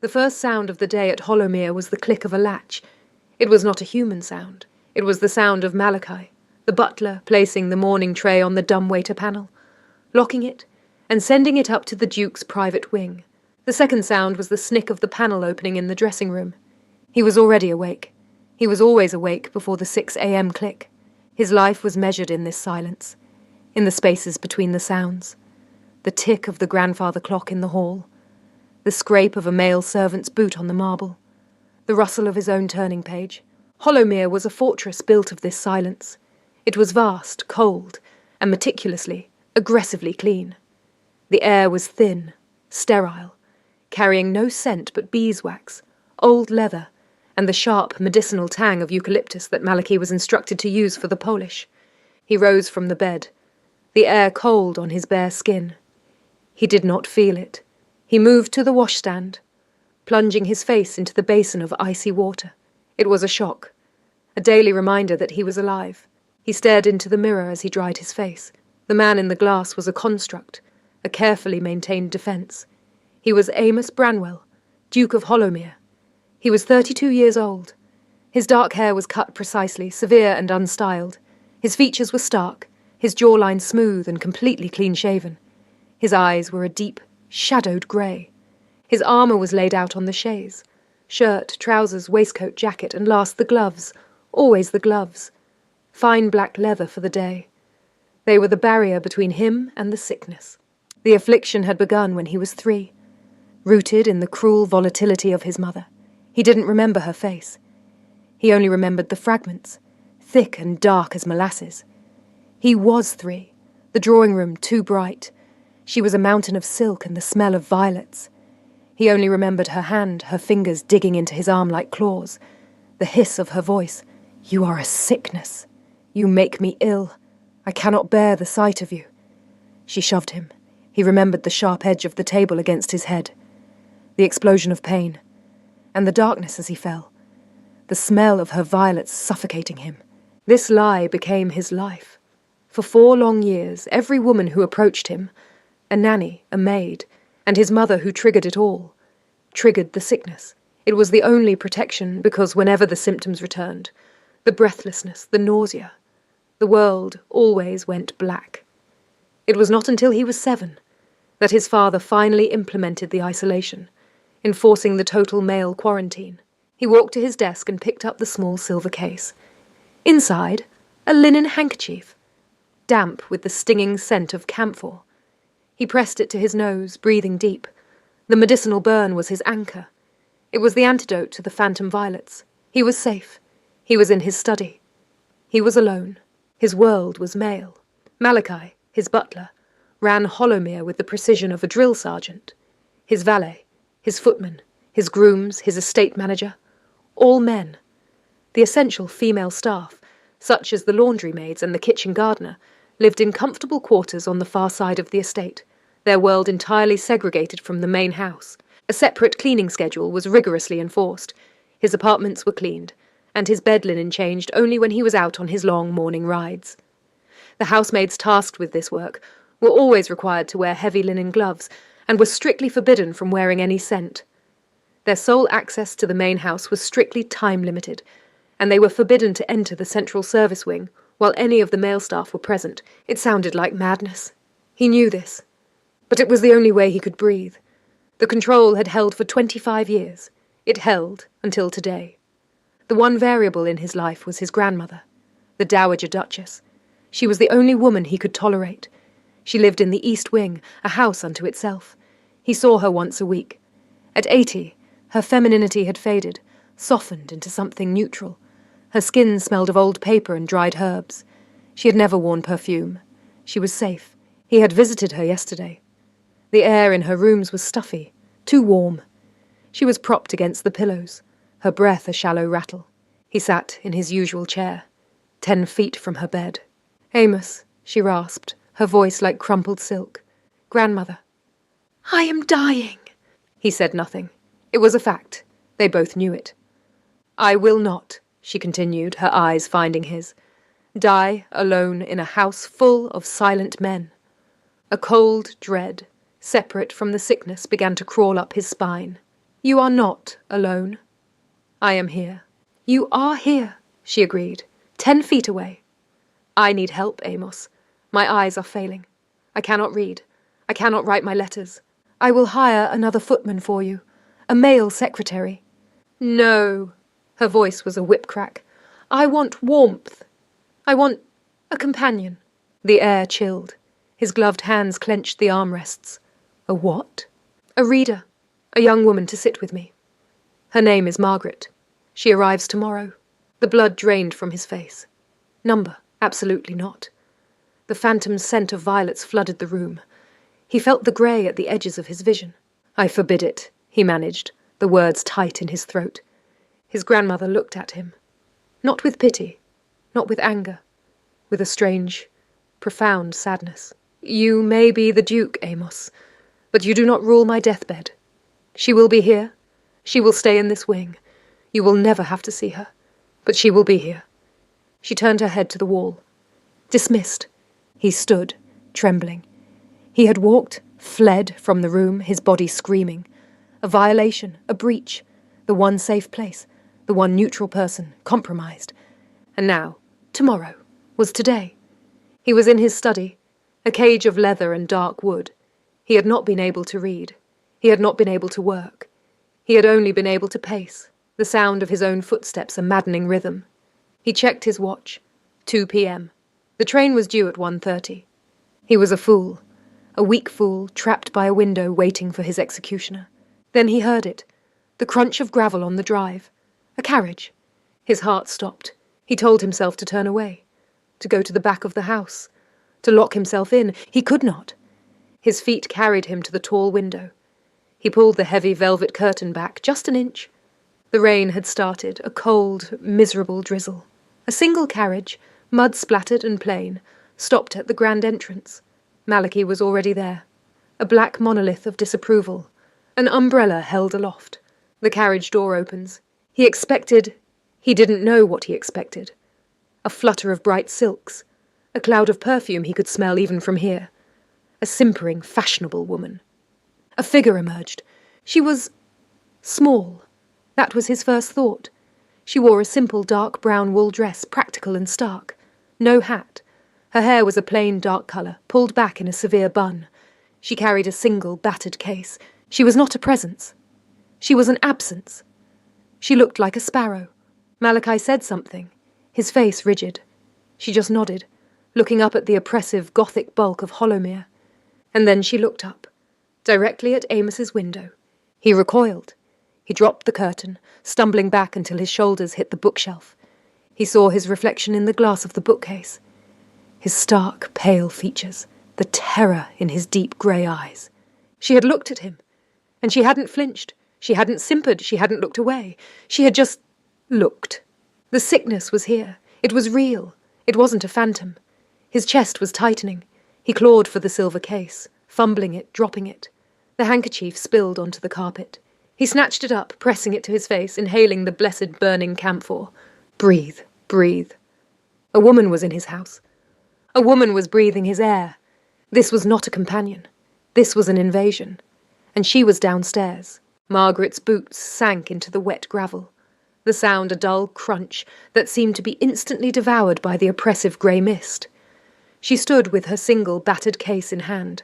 The first sound of the day at Hollowmere was the click of a latch. It was not a human sound. It was the sound of Malachi, the butler placing the morning tray on the dumbwaiter panel, locking it, and sending it up to the Duke's private wing. The second sound was the snick of the panel opening in the dressing room. He was already awake. He was always awake before the 6 a.m. click. His life was measured in this silence, in the spaces between the sounds. The tick of the grandfather clock in the hall, the scrape of a male servant's boot on the marble, the rustle of his own turning page. Hollowmere was a fortress built of this silence. It was vast, cold, and meticulously, aggressively clean. The air was thin, sterile, carrying no scent but beeswax, old leather, and the sharp medicinal tang of eucalyptus that Malachi was instructed to use for the polish. He rose from the bed, the air cold on his bare skin. He did not feel it. He moved to the washstand, plunging his face into the basin of icy water. It was a shock, a daily reminder that he was alive. He stared into the mirror as he dried his face. The man in the glass was a construct, a carefully maintained defence. He was Amos Branwell, Duke of Hollowmere. He was 32 years old. His dark hair was cut precisely, severe and unstyled. His features were stark, his jawline smooth and completely clean-shaven. His eyes were a deep, shadowed grey. His armour was laid out on the chaise. Shirt, trousers, waistcoat, jacket, and last the gloves. Always the gloves. Fine black leather for the day. They were the barrier between him and the sickness. The affliction had begun when he was 3. Rooted in the cruel volatility of his mother, he didn't remember her face. He only remembered the fragments, thick and dark as molasses. He was 3, the drawing room too bright. She was a mountain of silk and the smell of violets. He only remembered her hand, her fingers digging into his arm like claws. The hiss of her voice. "You are a sickness. You make me ill. I cannot bear the sight of you." She shoved him. He remembered the sharp edge of the table against his head. The explosion of pain. And the darkness as he fell. The smell of her violets suffocating him. This lie became his life. For 4 long years, every woman who approached him, a nanny, a maid, and his mother who triggered it all, triggered the sickness. It was the only protection because whenever the symptoms returned, the breathlessness, the nausea, the world always went black. It was not until he was 7 that his father finally implemented the isolation, enforcing the total male quarantine. He walked to his desk and picked up the small silver case. Inside, a linen handkerchief, damp with the stinging scent of camphor. He pressed it to his nose, breathing deep. The medicinal burn was his anchor. It was the antidote to the phantom violets. He was safe. He was in his study. He was alone. His world was male. Malachi, his butler, ran Hollowmere with the precision of a drill sergeant. His valet, his footman, his grooms, his estate manager, all men. The essential female staff, such as the laundry maids and the kitchen gardener, lived in comfortable quarters on the far side of the estate, their world entirely segregated from the main house. A separate cleaning schedule was rigorously enforced. His apartments were cleaned, and his bed linen changed only when he was out on his long morning rides. The housemaids tasked with this work were always required to wear heavy linen gloves and were strictly forbidden from wearing any scent. Their sole access to the main house was strictly time-limited, and they were forbidden to enter the central service wing while any of the male staff were present. It sounded like madness. He knew this. But it was the only way he could breathe. The control had held for 25 years. It held until today. The one variable in his life was his grandmother, the Dowager Duchess. She was the only woman he could tolerate. She lived in the East Wing, a house unto itself. He saw her once a week. At 80, her femininity had faded, softened into something neutral. Her skin smelled of old paper and dried herbs. She had never worn perfume. She was safe. He had visited her yesterday. The air in her rooms was stuffy, too warm. She was propped against the pillows, her breath a shallow rattle. He sat in his usual chair, 10 feet from her bed. "Amos," she rasped, her voice like crumpled silk. "Grandmother." "I am dying." He said nothing. It was a fact. They both knew it. "I will not," she continued, her eyes finding his, "die alone in a house full of silent men." A cold dread, separate from the sickness, began to crawl up his spine. You are not alone. I am here. You are here, she agreed, 10 feet away. I need help, Amos. My eyes are failing. I cannot read. I cannot write my letters. I will hire another footman for you. A male secretary. No. Her voice was a whip crack. I want warmth. I want a companion. The air chilled. His gloved hands clenched the armrests. A what? A reader. A young woman to sit with me. Her name is Margaret. She arrives tomorrow. The blood drained from his face. Number? Absolutely not. The phantom scent of violets flooded the room. He felt the grey at the edges of his vision. I forbid it, he managed, the words tight in his throat. His grandmother looked at him. Not with pity, not with anger, with a strange, profound sadness. You may be the Duke, Amos, but you do not rule my deathbed. She will be here. She will stay in this wing. You will never have to see her, but she will be here. She turned her head to the wall. Dismissed. He stood, trembling. He had walked, fled from the room, his body screaming. A violation, a breach, the one safe place, the one neutral person, compromised. And now, tomorrow, was today. He was in his study, a cage of leather and dark wood. He had not been able to read. He had not been able to work. He had only been able to pace, the sound of his own footsteps a maddening rhythm. He checked his watch. 2 p.m. The train was due at 1:30. He was a fool, a weak fool trapped by a window waiting for his executioner. Then he heard it, the crunch of gravel on the drive. A carriage. His heart stopped. He told himself to turn away, to go to the back of the house, to lock himself in. He could not. His feet carried him to the tall window. He pulled the heavy velvet curtain back just an inch. The rain had started, a cold, miserable drizzle. A single carriage, mud-splattered and plain, stopped at the grand entrance. Malachi was already there, a black monolith of disapproval, an umbrella held aloft. The carriage door opens. He didn't know what he expected. A flutter of bright silks, a cloud of perfume he could smell even from here. A simpering, fashionable woman. A figure emerged. She was small. That was his first thought. She wore a simple dark brown wool dress, practical and stark. No hat. Her hair was a plain dark colour, pulled back in a severe bun. She carried a single battered case. She was not a presence. She was an absence. She looked like a sparrow. Malachi said something, his face rigid. She just nodded, looking up at the oppressive Gothic bulk of Hollowmere. And then she looked up, directly at Amos's window. He recoiled. He dropped the curtain, stumbling back until his shoulders hit the bookshelf. He saw his reflection in the glass of the bookcase. His stark, pale features, the terror in his deep grey eyes. She had looked at him, and she hadn't flinched. She hadn't simpered. She hadn't looked away. She had just looked. The sickness was here. It was real. It wasn't a phantom. His chest was tightening. He clawed for the silver case, fumbling it, dropping it. The handkerchief spilled onto the carpet. He snatched it up, pressing it to his face, inhaling the blessed burning camphor. Breathe, breathe. A woman was in his house. A woman was breathing his air. This was not a companion. This was an invasion. And she was downstairs. Margaret's boots sank into the wet gravel. The sound a dull crunch that seemed to be instantly devoured by the oppressive grey mist. She stood with her single battered case in hand,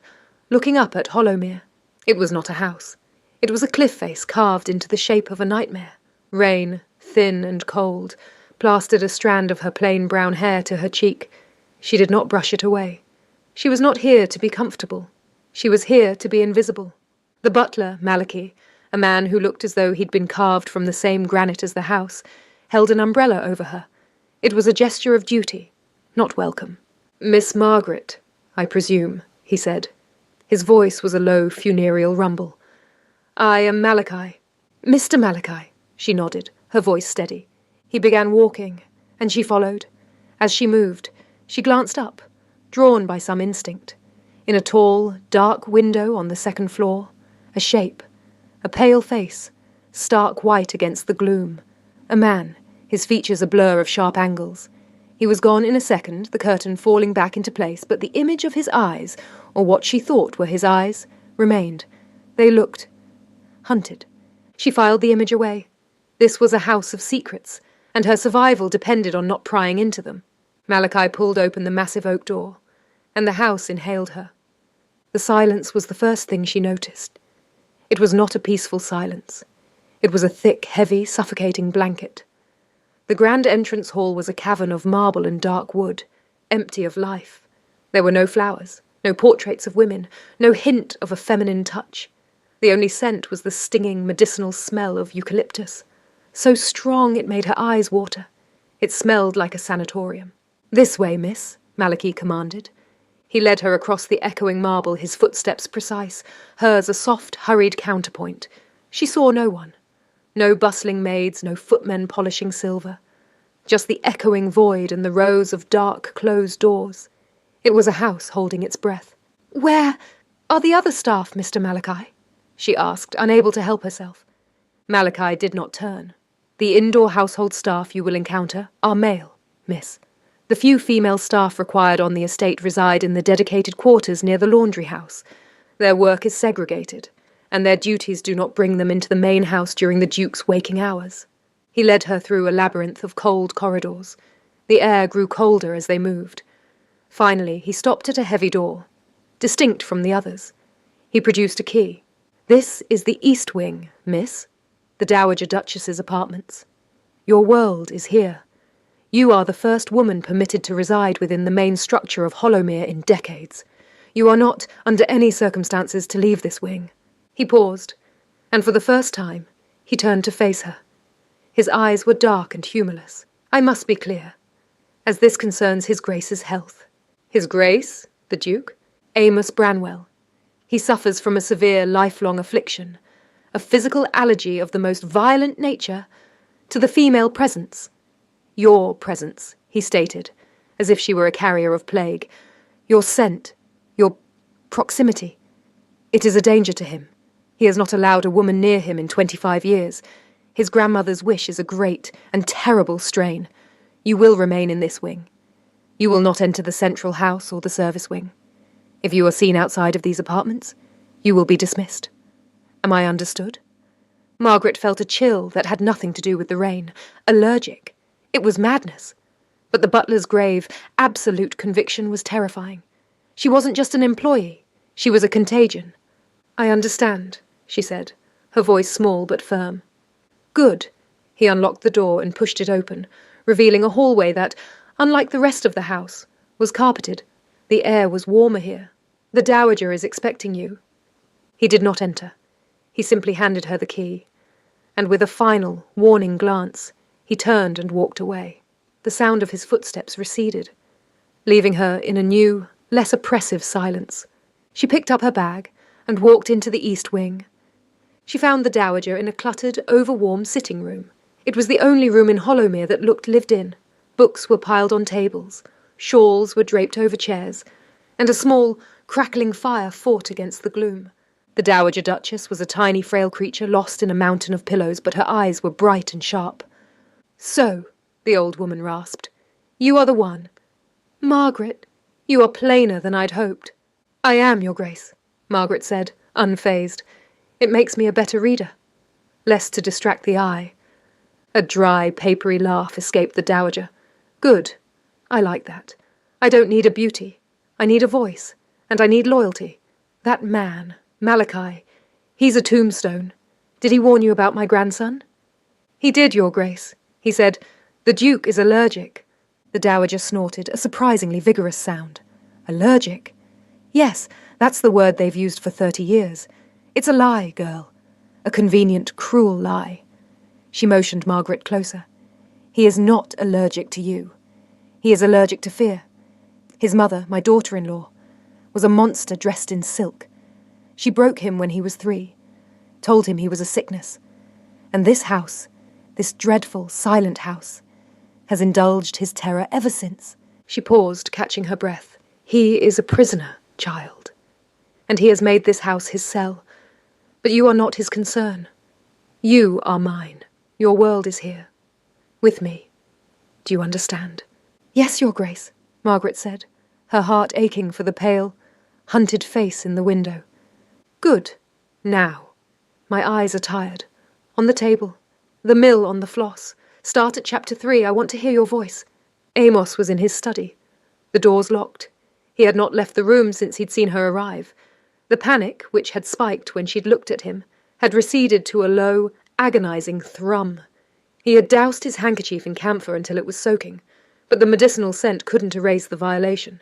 looking up at Hollowmere. It was not a house. It was a cliff face carved into the shape of a nightmare. Rain, thin and cold, plastered a strand of her plain brown hair to her cheek. She did not brush it away. She was not here to be comfortable. She was here to be invisible. The butler, Malachi, a man who looked as though he'd been carved from the same granite as the house, held an umbrella over her. It was a gesture of duty, not welcome. "Miss Margaret, I presume," he said. His voice was a low, funereal rumble. "I am Malachi." "Mr. Malachi," she nodded, her voice steady. He began walking, and she followed. As she moved, she glanced up, drawn by some instinct. In a tall, dark window on the second floor, a shape, a pale face, stark white against the gloom. A man, his features a blur of sharp angles. He was gone in a second, the curtain falling back into place, but the image of his eyes, or what she thought were his eyes, remained. They looked hunted. She filed the image away. This was a house of secrets, and her survival depended on not prying into them. Malachi pulled open the massive oak door, and the house inhaled her. The silence was the first thing she noticed. It was not a peaceful silence. It was a thick, heavy, suffocating blanket. The grand entrance hall was a cavern of marble and dark wood, empty of life. There were no flowers, no portraits of women, no hint of a feminine touch. The only scent was the stinging, medicinal smell of eucalyptus. So strong it made her eyes water. It smelled like a sanatorium. "This way, miss," Malachi commanded. He led her across the echoing marble, his footsteps precise, hers a soft, hurried counterpoint. She saw no one. No bustling maids, no footmen polishing silver. Just the echoing void and the rows of dark, closed doors. It was a house holding its breath. "Where are the other staff, Mr. Malachi?" she asked, unable to help herself. Malachi did not turn. "The indoor household staff you will encounter are male, miss. The few female staff required on the estate reside in the dedicated quarters near the laundry house. Their work is segregated, and their duties do not bring them into the main house during the Duke's waking hours." He led her through a labyrinth of cold corridors. The air grew colder as they moved. Finally, he stopped at a heavy door, distinct from the others. He produced a key. "This is the East Wing, miss, the Dowager Duchess's apartments. Your world is here. You are the first woman permitted to reside within the main structure of Hollowmere in decades. You are not, under any circumstances, to leave this wing." He paused, and for the first time, he turned to face her. His eyes were dark and humourless. "I must be clear, as this concerns His Grace's health." "His Grace, the Duke?" "Amos Branwell. He suffers from a severe, lifelong affliction, a physical allergy of the most violent nature to the female presence. Your presence," he stated, as if she were a carrier of plague. "Your scent, your proximity. It is a danger to him. He has not allowed a woman near him in 25 years. His grandmother's wish is a great and terrible strain. You will remain in this wing. You will not enter the central house or the service wing. If you are seen outside of these apartments, you will be dismissed. Am I understood?" Margaret felt a chill that had nothing to do with the rain. Allergic. It was madness. But the butler's grave, absolute conviction was terrifying. She wasn't just an employee. She was a contagion. "I understand," she said, her voice small but firm. "Good." He unlocked the door and pushed it open, revealing a hallway that, unlike the rest of the house, was carpeted. The air was warmer here. "The Dowager is expecting you." He did not enter. He simply handed her the key, and with a final, warning glance, he turned and walked away. The sound of his footsteps receded, leaving her in a new, less oppressive silence. She picked up her bag and walked into the East Wing. She found the Dowager in a cluttered, overwarm sitting room. It was the only room in Hollowmere that looked lived in. Books were piled on tables, shawls were draped over chairs, and a small, crackling fire fought against the gloom. The Dowager Duchess was a tiny, frail creature lost in a mountain of pillows, but her eyes were bright and sharp. "So," the old woman rasped, "you are the one. Margaret, you are plainer than I'd hoped." "I am, Your Grace," Margaret said, unfazed. "It makes me a better reader. Less to distract the eye." A dry, papery laugh escaped the Dowager. "Good. I like that. I don't need a beauty. I need a voice, and I need loyalty. That man, Malachi, he's a tombstone. Did he warn you about my grandson?" "He did, Your Grace. He said, 'The Duke is allergic.'" The Dowager snorted, a surprisingly vigorous sound. "Allergic? Yes, that's the word they've used for 30 years. It's a lie, girl. A convenient, cruel lie." She motioned Margaret closer. "He is not allergic to you. He is allergic to fear. His mother, my daughter-in-law, was a monster dressed in silk. She broke him when he was 3, told him he was a sickness. And this house, this dreadful, silent house, has indulged his terror ever since." She paused, catching her breath. "He is a prisoner, child. And he has made this house his cell. But you are not his concern. You are mine. Your world is here. With me. Do you understand?" "Yes, Your Grace," Margaret said, her heart aching for the pale, hunted face in the window. "Good. Now. My eyes are tired. On the table. The mill on the floss. Start at chapter 3. I want to hear your voice. Amos was in his study. The doors locked. He had not left the room since he'd seen her arrive. The panic, which had spiked when she'd looked at him, had receded to a low, agonizing thrum. He had doused his handkerchief in camphor until it was soaking, but the medicinal scent couldn't erase the violation.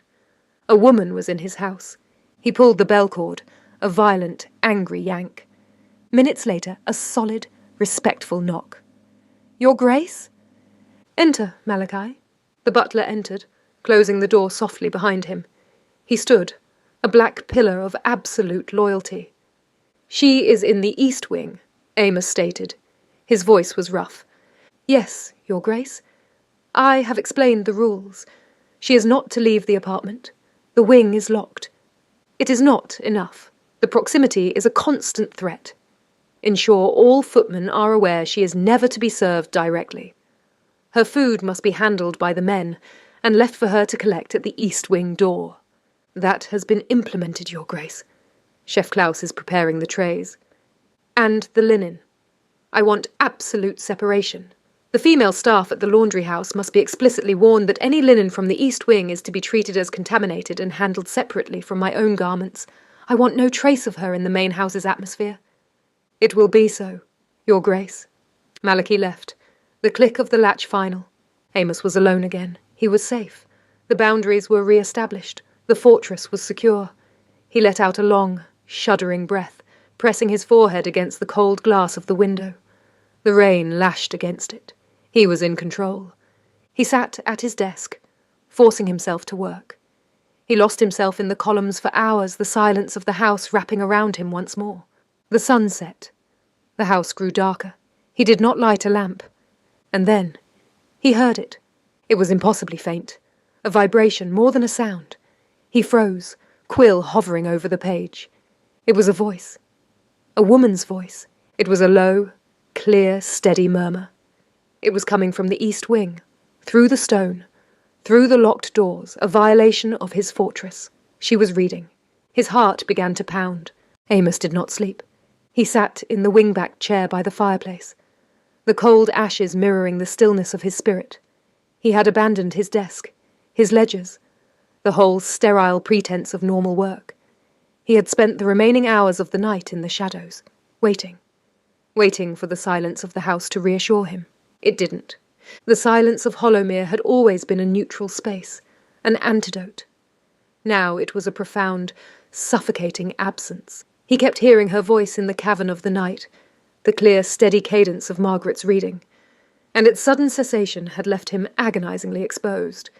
A woman was in his house. He pulled the bell cord, a violent, angry yank. Minutes later, a solid, respectful knock. "Your Grace?" "Enter, Malachi." The butler entered, closing the door softly behind him. He stood, a black pillar of absolute loyalty. "She is in the East Wing," Amos stated. His voice was rough. "Yes, Your Grace. I have explained the rules. She is not to leave the apartment. The wing is locked. It is not enough. The proximity is a constant threat. Ensure all footmen are aware she is never to be served directly. Her food must be handled by the men and left for her to collect at the East Wing door." "That has been implemented, Your Grace. Chef Klaus is preparing the trays." "And the linen. I want absolute separation. The female staff at the laundry house must be explicitly warned that any linen from the East Wing is to be treated as contaminated and handled separately from my own garments. I want no trace of her in the main house's atmosphere." "It will be so, Your Grace." Malachi left. The click of the latch final. Amos was alone again. He was safe. The boundaries were re-established. The fortress was secure. He let out a long, shuddering breath, pressing his forehead against the cold glass of the window. The rain lashed against it. He was in control. He sat at his desk, forcing himself to work. He lost himself in the columns for hours, the silence of the house wrapping around him once more. The sun set. The house grew darker. He did not light a lamp. And then he heard it. It was impossibly faint. A vibration, more than a sound. He froze, quill hovering over the page. It was a voice. A woman's voice. It was a low, clear, steady murmur. It was coming from the East Wing, through the stone, through the locked doors, a violation of his fortress. She was reading. His heart began to pound. Amos did not sleep. He sat in the wing-back chair by the fireplace, the cold ashes mirroring the stillness of his spirit. He had abandoned his desk, his ledgers, the whole sterile pretense of normal work. He had spent the remaining hours of the night in the shadows, waiting for the silence of the house to reassure him. It didn't. The silence of Hollowmere had always been a neutral space, an antidote. Now it was a profound, suffocating absence. He kept hearing her voice in the cavern of the night, the clear, steady cadence of Margaret's reading, and its sudden cessation had left him agonizingly exposed.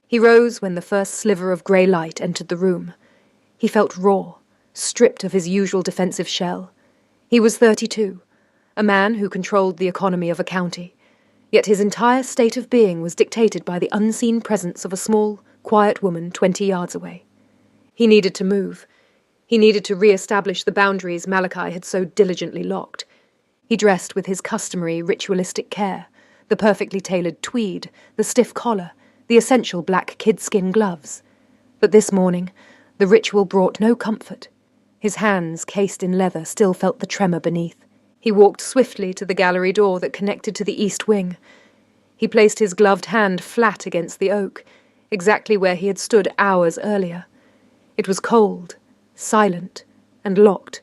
He rose when the first sliver of grey light entered the room. He felt raw, stripped of his usual defensive shell. He was 32, a man who controlled the economy of a county, yet his entire state of being was dictated by the unseen presence of a small, quiet woman 20 yards away. He needed to move. He needed to re-establish the boundaries Malachi had so diligently locked. He dressed with his customary ritualistic care, the perfectly tailored tweed, the stiff collar, the essential black kidskin gloves. But this morning, the ritual brought no comfort. His hands, cased in leather, still felt the tremor beneath. He walked swiftly to the gallery door that connected to the east wing. He placed his gloved hand flat against the oak, exactly where he had stood hours earlier. It was cold, silent, and locked.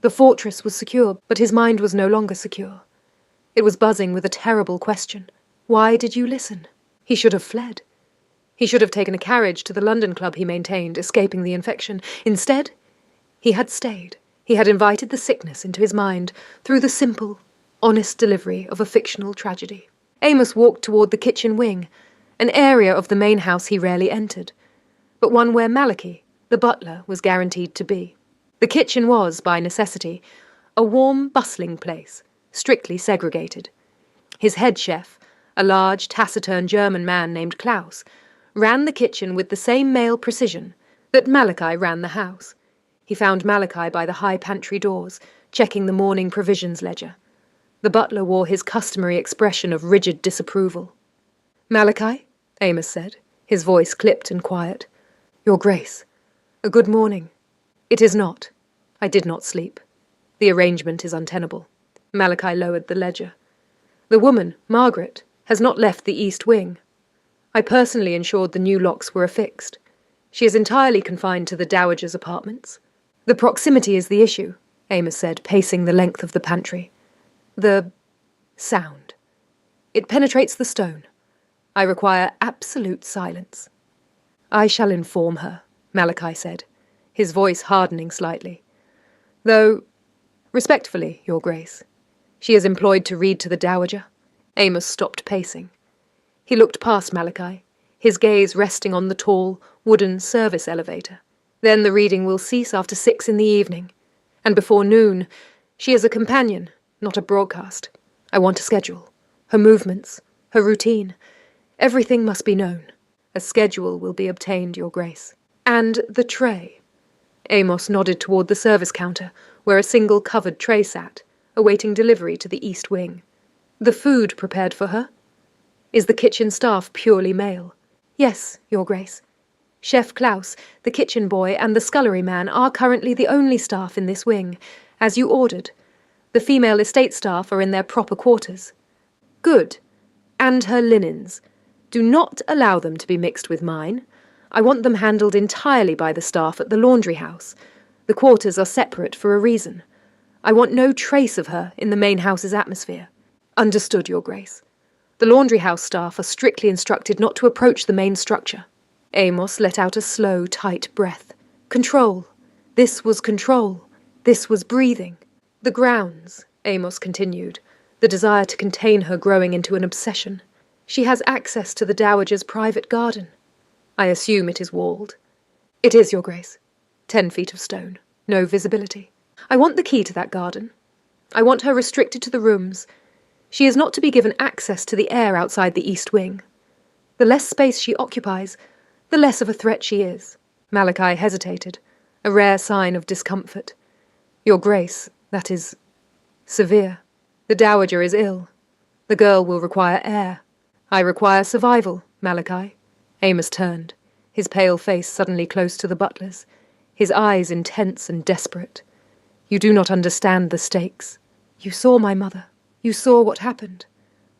The fortress was secure, but his mind was no longer secure. It was buzzing with a terrible question. Why did you listen? He should have fled. He should have taken a carriage to the London club he maintained, escaping the infection. Instead, he had stayed. He had invited the sickness into his mind through the simple, honest delivery of a fictional tragedy. Amos walked toward the kitchen wing, an area of the main house he rarely entered, but one where Malachi, the butler, was guaranteed to be. The kitchen was, by necessity, a warm, bustling place, strictly segregated. His head chef, a large, taciturn German man named Klaus, ran the kitchen with the same male precision that Malachi ran the house. He found Malachi by the high pantry doors, checking the morning provisions ledger. The butler wore his customary expression of rigid disapproval. "Malachi," Amos said, his voice clipped and quiet. "Your Grace, a good morning." "It is not. I did not sleep. The arrangement is untenable." Malachi lowered the ledger. The woman, Margaret, has not left the East Wing. I personally ensured the new locks were affixed. She is entirely confined to the Dowager's apartments. The proximity is the issue, Amos said, pacing the length of the pantry. The sound. It penetrates the stone. I require absolute silence. I shall inform her, Malachi said, his voice hardening slightly. Though, respectfully, Your Grace, she is employed to read to the Dowager. Amos stopped pacing. He looked past Malachi, his gaze resting on the tall, wooden service elevator. Then the reading will cease after 6 in the evening, and before noon, she is a companion, not a broadcast. I want a schedule. Her movements, her routine. Everything must be known. A schedule will be obtained, Your Grace. And the tray. Amos nodded toward the service counter, where a single covered tray sat, awaiting delivery to the East Wing. The food prepared for her? Is the kitchen staff purely male? Yes, Your Grace. Chef Klaus, the kitchen boy, and the scullery man are currently the only staff in this wing, as you ordered. The female estate staff are in their proper quarters. Good. And her linens. Do not allow them to be mixed with mine. I want them handled entirely by the staff at the laundry house. The quarters are separate for a reason. I want no trace of her in the main house's atmosphere. Understood, Your Grace. The laundry house staff are strictly instructed not to approach the main structure. Amos let out a slow, tight breath. Control. This was control. This was breathing. The grounds, Amos continued, the desire to contain her growing into an obsession. She has access to the Dowager's private garden. I assume it is walled. It is, Your Grace. 10 feet of stone. No visibility. I want the key to that garden. I want her restricted to the rooms. She is not to be given access to the air outside the East Wing. The less space she occupies, the less of a threat she is. Malachi hesitated, a rare sign of discomfort. Your Grace, that is severe. The Dowager is ill. The girl will require air. I require survival, Malachi. Amos turned, his pale face suddenly close to the butler's, his eyes intense and desperate. You do not understand the stakes. You saw my mother. You saw what happened.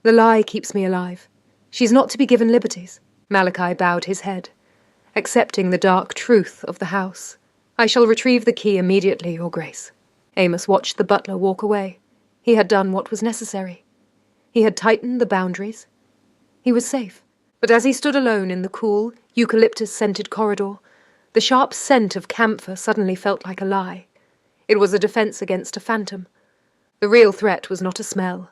The lie keeps me alive. She's not to be given liberties. Malachi bowed his head, accepting the dark truth of the house. I shall retrieve the key immediately, Your Grace. Amos watched the butler walk away. He had done what was necessary. He had tightened the boundaries. He was safe. But as he stood alone in the cool, eucalyptus-scented corridor, the sharp scent of camphor suddenly felt like a lie. It was a defense against a phantom. The real threat was not a smell.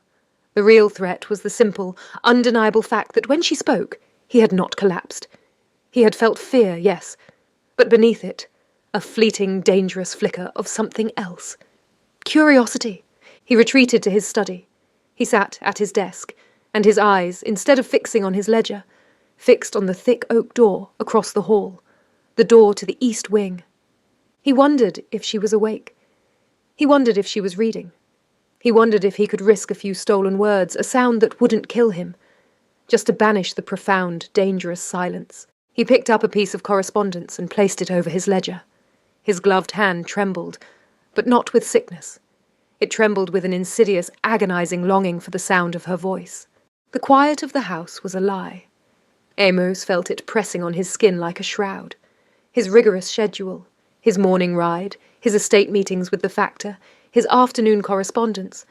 The real threat was the simple, undeniable fact that when she spoke, he had not collapsed. He had felt fear, yes, but beneath it, a fleeting, dangerous flicker of something else. Curiosity. He retreated to his study. He sat at his desk, and his eyes, instead of fixing on his ledger, fixed on the thick oak door across the hall, the door to the East Wing. He wondered if she was awake. He wondered if she was reading. He wondered if he could risk a few stolen words, a sound that wouldn't kill him, just to banish the profound, dangerous silence. He picked up a piece of correspondence and placed it over his ledger. His gloved hand trembled, but not with sickness. It trembled with an insidious, agonizing longing for the sound of her voice. The quiet of the house was a lie. Amos felt it pressing on his skin like a shroud. His rigorous schedule, his morning ride, his estate meetings with the factor, his afternoon correspondence,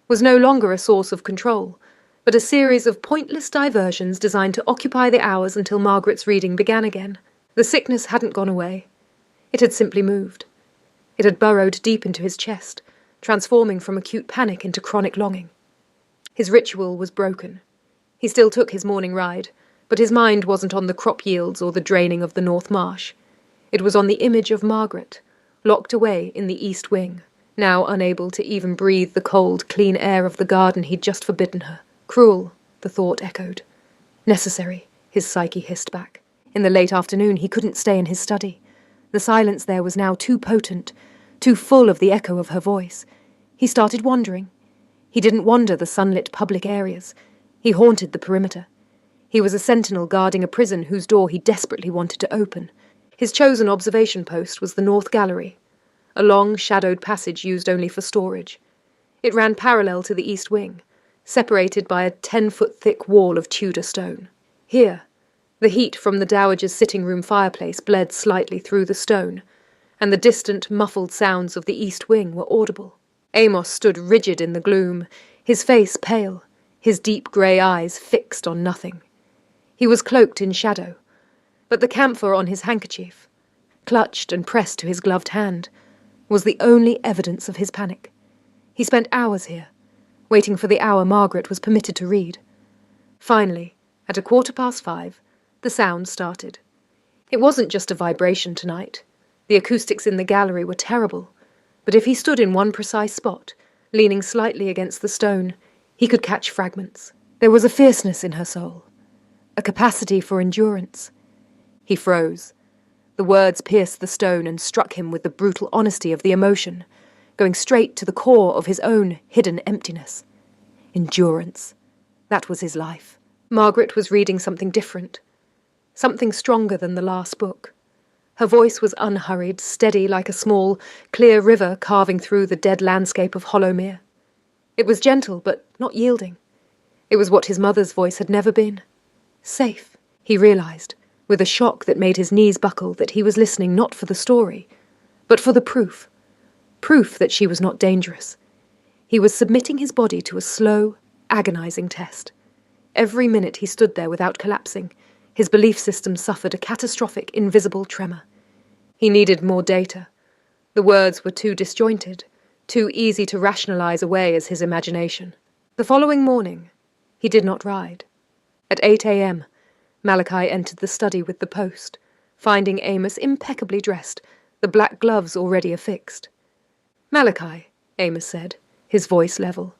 was no longer a source of control, but a series of pointless diversions designed to occupy the hours until Margaret's reading began again. The sickness hadn't gone away. It had simply moved. It had burrowed deep into his chest, transforming from acute panic into chronic longing. His ritual was broken. He still took his morning ride, but his mind wasn't on the crop yields or the draining of the North Marsh. It was on the image of Margaret, locked away in the East Wing, now unable to even breathe the cold, clean air of the garden he'd just forbidden her. Cruel, the thought echoed. Necessary, his psyche hissed back. In the late afternoon he couldn't stay in his study. The silence there was now too potent, too full of the echo of her voice. He started wandering. He didn't wander the sunlit public areas. He haunted the perimeter. He was a sentinel guarding a prison whose door he desperately wanted to open. His chosen observation post was the North Gallery, a long, shadowed passage used only for storage. It ran parallel to the east wing, separated by a 10-foot-thick wall of Tudor stone. Here, the heat from the Dowager's sitting-room fireplace bled slightly through the stone, and the distant, muffled sounds of the east wing were audible. Amos stood rigid in the gloom, his face pale, his deep grey eyes fixed on nothing. He was cloaked in shadow, but the camphor on his handkerchief, clutched and pressed to his gloved hand, was the only evidence of his panic. He spent hours here, waiting for the hour Margaret was permitted to read. Finally, at 5:15, the sound started. It wasn't just a vibration tonight. The acoustics in the gallery were terrible, but if he stood in one precise spot, leaning slightly against the stone, he could catch fragments. There was a fierceness in her soul, a capacity for endurance. He froze. The words pierced the stone and struck him with the brutal honesty of the emotion, going straight to the core of his own hidden emptiness. Endurance. That was his life. Margaret was reading something different, something stronger than the last book. Her voice was unhurried, steady like a small, clear river carving through the dead landscape of Hollowmere. It was gentle, but not yielding. It was what his mother's voice had never been. Safe, he realized, with a shock that made his knees buckle, that he was listening not for the story, but for the proof. Proof that she was not dangerous. He was submitting his body to a slow, agonizing test. Every minute he stood there without collapsing, his belief system suffered a catastrophic, invisible tremor. He needed more data. The words were too disjointed, too easy to rationalize away as his imagination. The following morning, he did not ride. At 8 a.m., Malachi entered the study with the post, finding Amos impeccably dressed, the black gloves already affixed. "Malachi," Amos said, his voice level,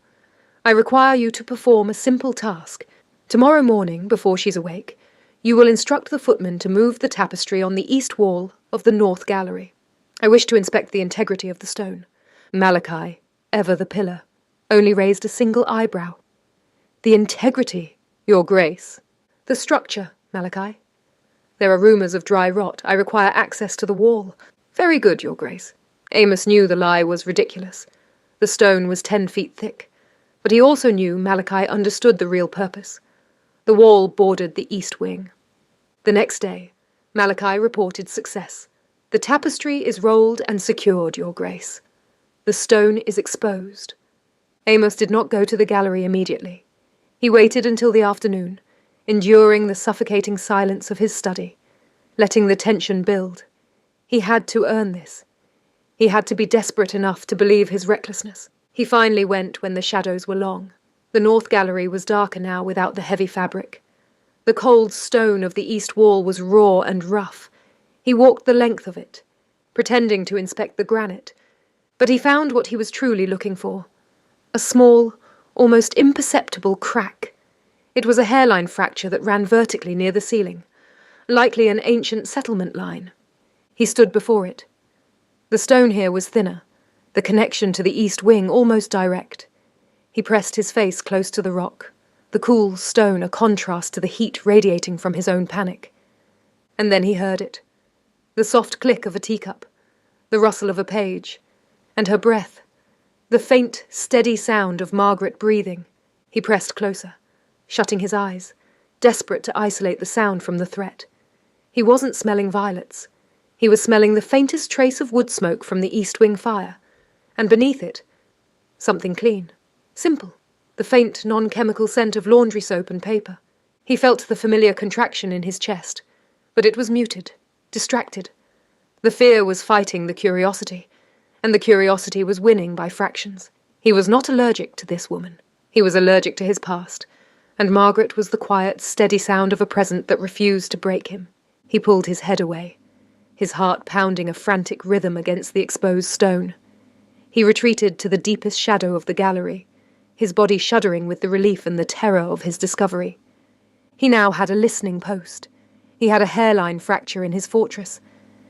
"I require you to perform a simple task. Tomorrow morning, before she's awake, you will instruct the footman to move the tapestry on the east wall of the north gallery. I wish to inspect the integrity of the stone." Malachi, ever the pillar, only raised a single eyebrow. "The integrity, Your Grace." "The structure, Malachi." "There are rumours of dry rot. I require access to the wall." "Very good, Your Grace." Amos knew the lie was ridiculous. The stone was 10 feet thick, but he also knew Malachi understood the real purpose. The wall bordered the east wing. The next day, Malachi reported success. "The tapestry is rolled and secured, Your Grace. The stone is exposed." Amos did not go to the gallery immediately. He waited until the afternoon, enduring the suffocating silence of his study, letting the tension build. He had to earn this. He had to be desperate enough to believe his recklessness. He finally went when the shadows were long. The north gallery was darker now without the heavy fabric. The cold stone of the east wall was raw and rough. He walked the length of it, pretending to inspect the granite, but he found what he was truly looking for. A small, almost imperceptible crack. It was a hairline fracture that ran vertically near the ceiling, likely an ancient settlement line. He stood before it. The stone here was thinner, the connection to the east wing almost direct. He pressed his face close to the rock, the cool stone a contrast to the heat radiating from his own panic. And then he heard it. The soft click of a teacup, the rustle of a page, and her breath, the faint, steady sound of Margaret breathing. He pressed closer, shutting his eyes, desperate to isolate the sound from the threat. He wasn't smelling violets. He was smelling the faintest trace of wood smoke from the east wing fire, and beneath it, something clean, simple, the faint, non-chemical scent of laundry soap and paper. He felt the familiar contraction in his chest, but it was muted, distracted. The fear was fighting the curiosity, and the curiosity was winning by fractions. He was not allergic to this woman. He was allergic to his past, and Margaret was the quiet, steady sound of a present that refused to break him. He pulled his head away, his heart pounding a frantic rhythm against the exposed stone. He retreated to the deepest shadow of the gallery, his body shuddering with the relief and the terror of his discovery. He now had a listening post. He had a hairline fracture in his fortress,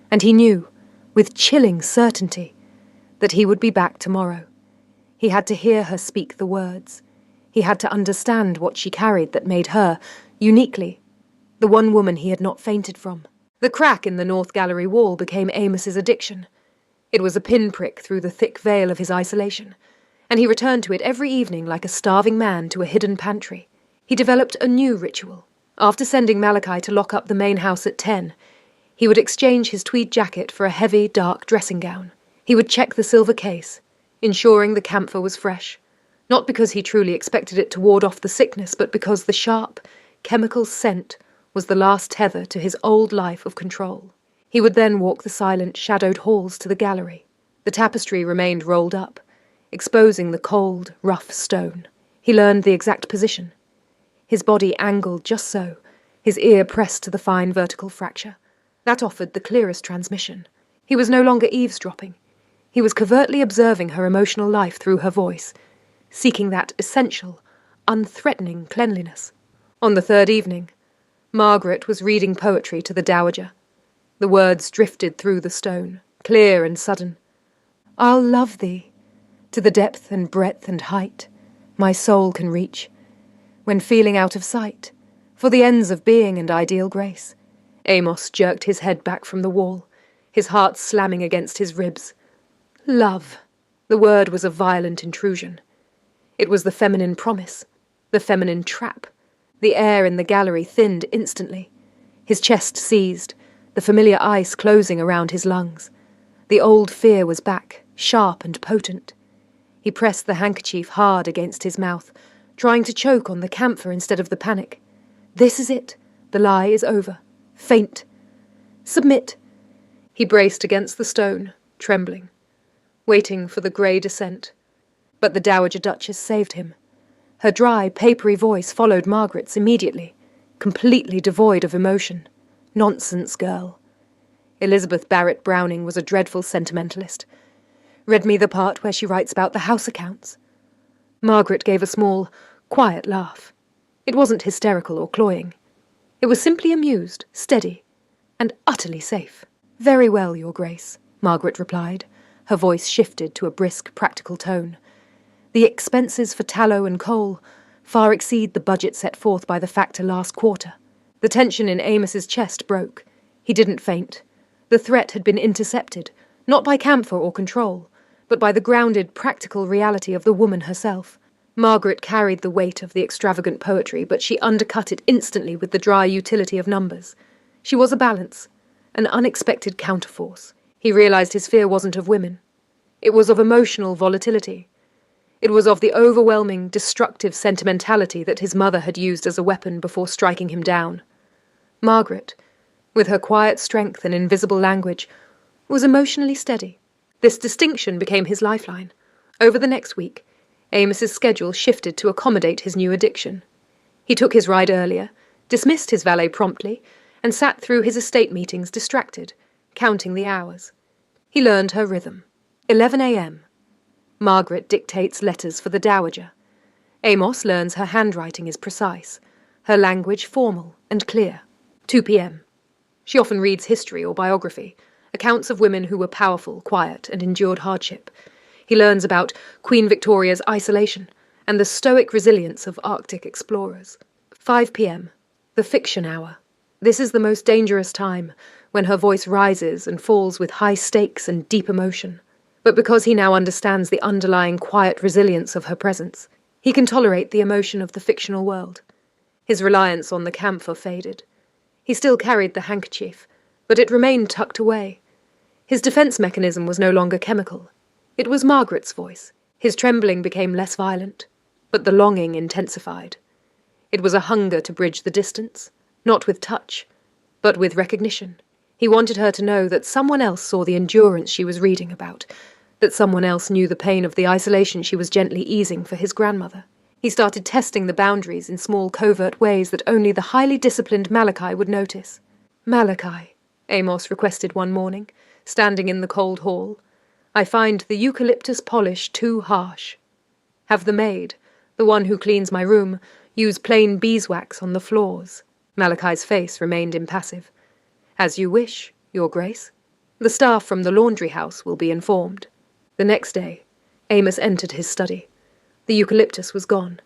and he knew, with chilling certainty, that he would be back tomorrow. He had to hear her speak the words. He had to understand what she carried that made her, uniquely, the one woman he had not fainted from. The crack in the north gallery wall became Amos's addiction. It was a pinprick through the thick veil of his isolation, and he returned to it every evening like a starving man to a hidden pantry. He developed a new ritual. After sending Malachi to lock up the main house at 10, he would exchange his tweed jacket for a heavy, dark dressing gown. He would check the silver case, ensuring the camphor was fresh, not because he truly expected it to ward off the sickness, but because the sharp, chemical scent was the last tether to his old life of control. He would then walk the silent, shadowed halls to the gallery. The tapestry remained rolled up, exposing the cold, rough stone. He learned the exact position. His body angled just so, his ear pressed to the fine vertical fracture. That offered the clearest transmission. He was no longer eavesdropping. He was covertly observing her emotional life through her voice, seeking that essential, unthreatening cleanliness. On the third evening, Margaret was reading poetry to the dowager. The words drifted through the stone, clear and sudden. I'll love thee, to the depth and breadth and height my soul can reach, when feeling out of sight, for the ends of being and ideal grace. Amos jerked his head back from the wall, his heart slamming against his ribs. Love. The word was a violent intrusion. It was the feminine promise, the feminine trap. The air in the gallery thinned instantly. His chest seized, the familiar ice closing around his lungs. The old fear was back, sharp and potent. He pressed the handkerchief hard against his mouth, trying to choke on the camphor instead of the panic. This is it. The lie is over. Faint. Submit. He braced against the stone, trembling, waiting for the grey descent. But the Dowager Duchess saved him. Her dry, papery voice followed Margaret's immediately, completely devoid of emotion. Nonsense, girl. Elizabeth Barrett Browning was a dreadful sentimentalist. Read me the part where she writes about the house accounts. Margaret gave a small, quiet laugh. It wasn't hysterical or cloying. It was simply amused, steady, and utterly safe. Very well, Your Grace, Margaret replied. Her voice shifted to a brisk, practical tone. The expenses for tallow and coal far exceed the budget set forth by the factor last quarter. The tension in Amos's chest broke. He didn't faint. The threat had been intercepted, not by camphor or control, but by the grounded, practical reality of the woman herself. Margaret carried the weight of the extravagant poetry, but she undercut it instantly with the dry utility of numbers. She was a balance, an unexpected counterforce. He realized his fear wasn't of women. It was of emotional volatility. It was of the overwhelming, destructive sentimentality that his mother had used as a weapon before striking him down. Margaret, with her quiet strength and invisible language, was emotionally steady. This distinction became his lifeline. Over the next week, Amos's schedule shifted to accommodate his new addiction. He took his ride earlier, dismissed his valet promptly, and sat through his estate meetings distracted, counting the hours. He learned her rhythm. 11 a.m. Margaret dictates letters for the dowager. Amos learns her handwriting is precise, her language formal and clear. 2 p.m. She often reads history or biography, accounts of women who were powerful, quiet, and endured hardship. He learns about Queen Victoria's isolation and the stoic resilience of Arctic explorers. 5 p.m. The fiction hour. This is the most dangerous time, when her voice rises and falls with high stakes and deep emotion. But because he now understands the underlying quiet resilience of her presence, he can tolerate the emotion of the fictional world. His reliance on the camphor faded. He still carried the handkerchief, but it remained tucked away. His defense mechanism was no longer chemical. It was Margaret's voice. His trembling became less violent, but the longing intensified. It was a hunger to bridge the distance, not with touch, but with recognition. He wanted her to know that someone else saw the endurance she was reading about, that someone else knew the pain of the isolation she was gently easing for his grandmother. He started testing the boundaries in small, covert ways that only the highly disciplined Malachi would notice. Malachi, Amos requested one morning, standing in the cold hall, I find the eucalyptus polish too harsh. Have the maid, the one who cleans my room, use plain beeswax on the floors. Malachi's face remained impassive. As you wish, Your Grace. The staff from the laundry house will be informed. The next day, Amos entered his study. The eucalyptus was gone.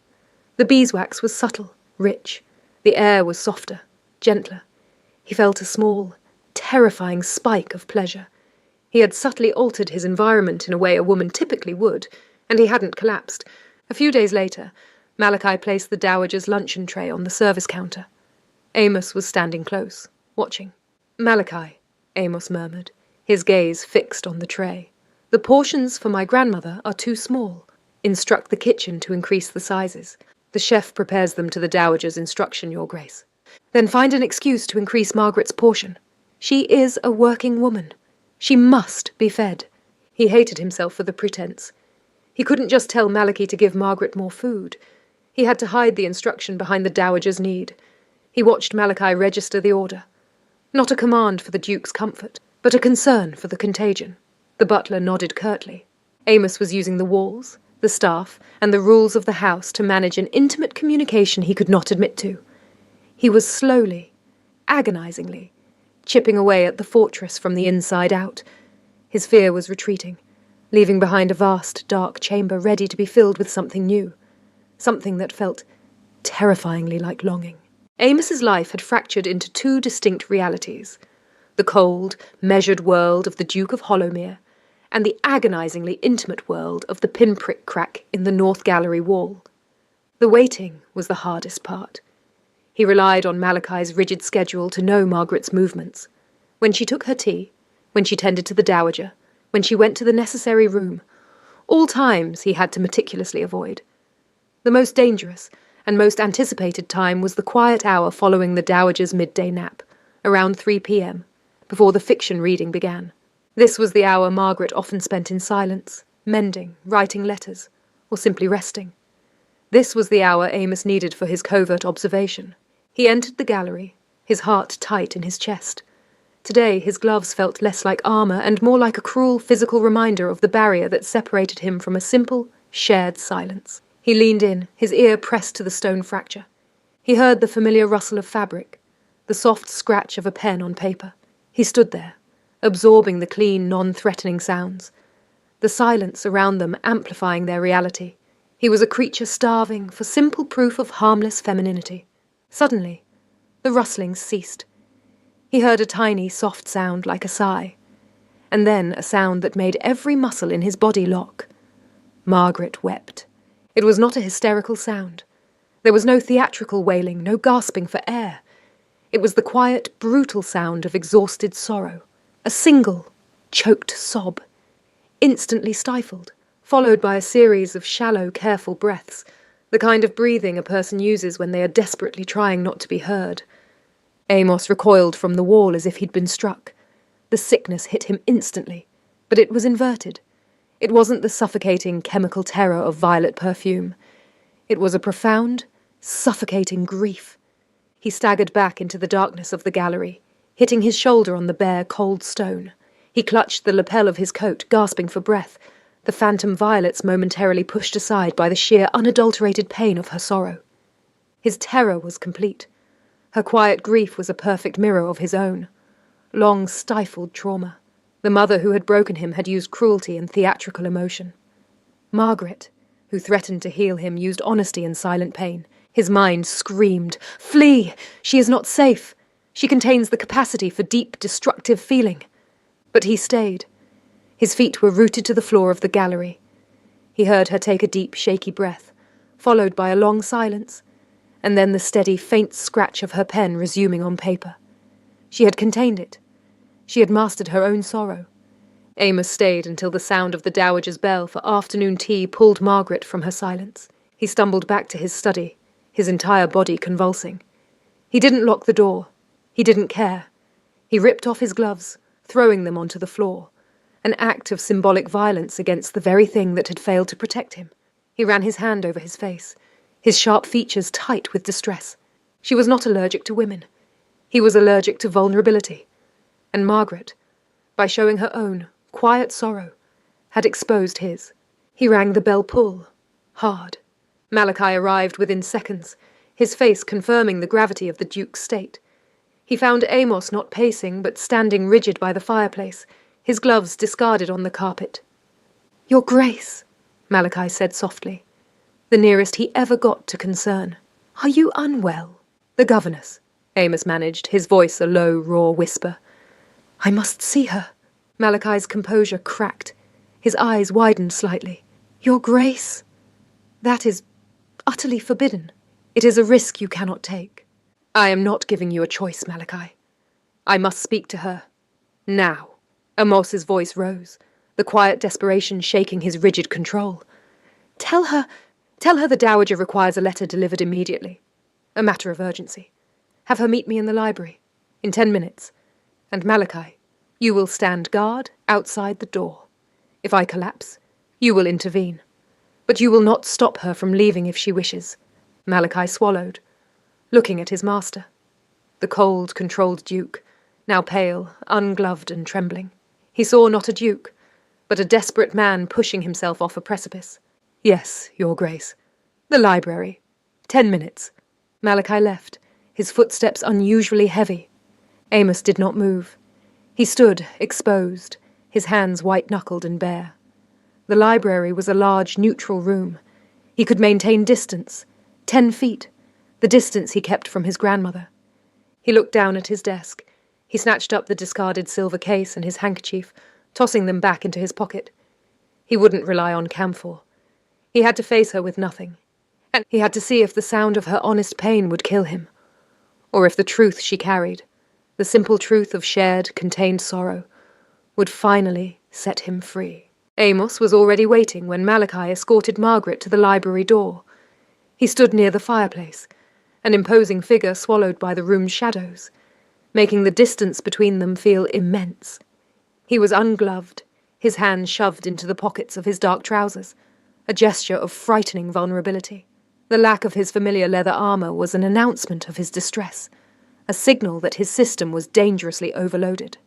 The beeswax was subtle, rich. The air was softer, gentler. He felt a small, terrifying spike of pleasure. He had subtly altered his environment in a way a woman typically would, And he hadn't collapsed. A few days later, Malachi placed the dowager's luncheon tray on the service counter. Amos was standing close, watching. "Malachi," Amos murmured, his gaze fixed on the tray. "The portions for my grandmother are too small. Instruct the kitchen to increase the sizes. The chef prepares them to the dowager's instruction, Your Grace. Then find an excuse to increase Margaret's portion. She is a working woman. She must be fed." He hated himself for the pretense. He couldn't just tell Malachi to give Margaret more food. He had to hide the instruction behind the dowager's need. He watched Malachi register the order. Not a command for the Duke's comfort, but a concern for the contagion. The butler nodded curtly. Amos was using the walls, the staff, and the rules of the house to manage an intimate communication he could not admit to. He was slowly, agonizingly, chipping away at the fortress from the inside out. His fear was retreating, leaving behind a vast, dark chamber ready to be filled with something new, something that felt terrifyingly like longing. Amos's life had fractured into two distinct realities: the cold, measured world of the Duke of Hollowmere, and the agonizingly intimate world of the pinprick crack in the North Gallery wall. The waiting was the hardest part. He relied on Malachi's rigid schedule to know Margaret's movements. When she took her tea, when she tended to the dowager, when she went to the necessary room, all times he had to meticulously avoid. The most dangerous and most anticipated time was the quiet hour following the dowager's midday nap, around 3 p.m., before the fiction reading began. This was the hour Margaret often spent in silence, mending, writing letters, or simply resting. This was the hour Amos needed for his covert observation. He entered the gallery, his heart tight in his chest. Today his gloves felt less like armour and more like a cruel physical reminder of the barrier that separated him from a simple, shared silence. He leaned in, his ear pressed to the stone fracture. He heard the familiar rustle of fabric, the soft scratch of a pen on paper. He stood there, absorbing the clean, non-threatening sounds, the silence around them amplifying their reality. He was a creature starving for simple proof of harmless femininity. Suddenly, the rustling ceased. He heard a tiny, soft sound like a sigh, and then a sound that made every muscle in his body lock. Margaret wept. It was not a hysterical sound. There was no theatrical wailing, no gasping for air. It was the quiet, brutal sound of exhausted sorrow. A single, choked sob, instantly stifled, followed by a series of shallow, careful breaths, the kind of breathing a person uses when they are desperately trying not to be heard. Amos recoiled from the wall as if he'd been struck. The sickness hit him instantly, but it was inverted. It wasn't the suffocating chemical terror of violet perfume. It was a profound, suffocating grief. He staggered back into the darkness of the gallery, hitting his shoulder on the bare, cold stone. He clutched the lapel of his coat, gasping for breath, the phantom violets momentarily pushed aside by the sheer, unadulterated pain of her sorrow. His terror was complete. Her quiet grief was a perfect mirror of his own. Long, stifled trauma. The mother who had broken him had used cruelty and theatrical emotion. Margaret, who threatened to heal him, used honesty and silent pain. His mind screamed, "Flee! She is not safe. She contains the capacity for deep, destructive feeling." But he stayed. His feet were rooted to the floor of the gallery. He heard her take a deep, shaky breath, followed by a long silence, and then the steady, faint scratch of her pen resuming on paper. She had contained it. She had mastered her own sorrow. Amos stayed until the sound of the dowager's bell for afternoon tea pulled Margaret from her silence. He stumbled back to his study, his entire body convulsing. He didn't lock the door. He didn't care. He ripped off his gloves, throwing them onto the floor, an act of symbolic violence against the very thing that had failed to protect him. He ran his hand over his face, his sharp features tight with distress. She was not allergic to women. He was allergic to vulnerability. And Margaret, by showing her own quiet sorrow, had exposed his. He rang the bell pull, hard. Malachi arrived within seconds, his face confirming the gravity of the Duke's state. He found Amos not pacing, but standing rigid by the fireplace, his gloves discarded on the carpet. "Your Grace," Malachi said softly, the nearest he ever got to concern. "Are you unwell?" "The governess," Amos managed, his voice a low, raw whisper. "I must see her." Malachi's composure cracked. His eyes widened slightly. Your Grace, that is utterly forbidden. It is a risk you cannot take. I am not giving you a choice, Malachi. I must speak to her. Now. Amos's voice rose, the quiet desperation shaking his rigid control. Tell her the Dowager requires a letter delivered immediately. A matter of urgency. Have her meet me in the library, in 10 minutes. And Malachi, you will stand guard outside the door. If I collapse, you will intervene. But you will not stop her from leaving if she wishes. Malachi swallowed, looking at his master. The cold, controlled Duke, now pale, ungloved and trembling. He saw not a duke, but a desperate man pushing himself off a precipice. Yes, Your Grace. The library. 10 minutes. Malachi left, his footsteps unusually heavy. Amos did not move. He stood, exposed, his hands white-knuckled and bare. The library was a large, neutral room. He could maintain distance, 10 feet, the distance he kept from his grandmother. He looked down at his desk. He snatched up the discarded silver case and his handkerchief, tossing them back into his pocket. He wouldn't rely on camphor. He had to face her with nothing, and he had to see if the sound of her honest pain would kill him, or if the truth she carried, the simple truth of shared, contained sorrow, would finally set him free. Amos was already waiting when Malachi escorted Margaret to the library door. He stood near the fireplace, an imposing figure swallowed by the room's shadows, making the distance between them feel immense. He was ungloved, his hands shoved into the pockets of his dark trousers, a gesture of frightening vulnerability. The lack of his familiar leather armour was an announcement of his distress, a signal that his system was dangerously overloaded.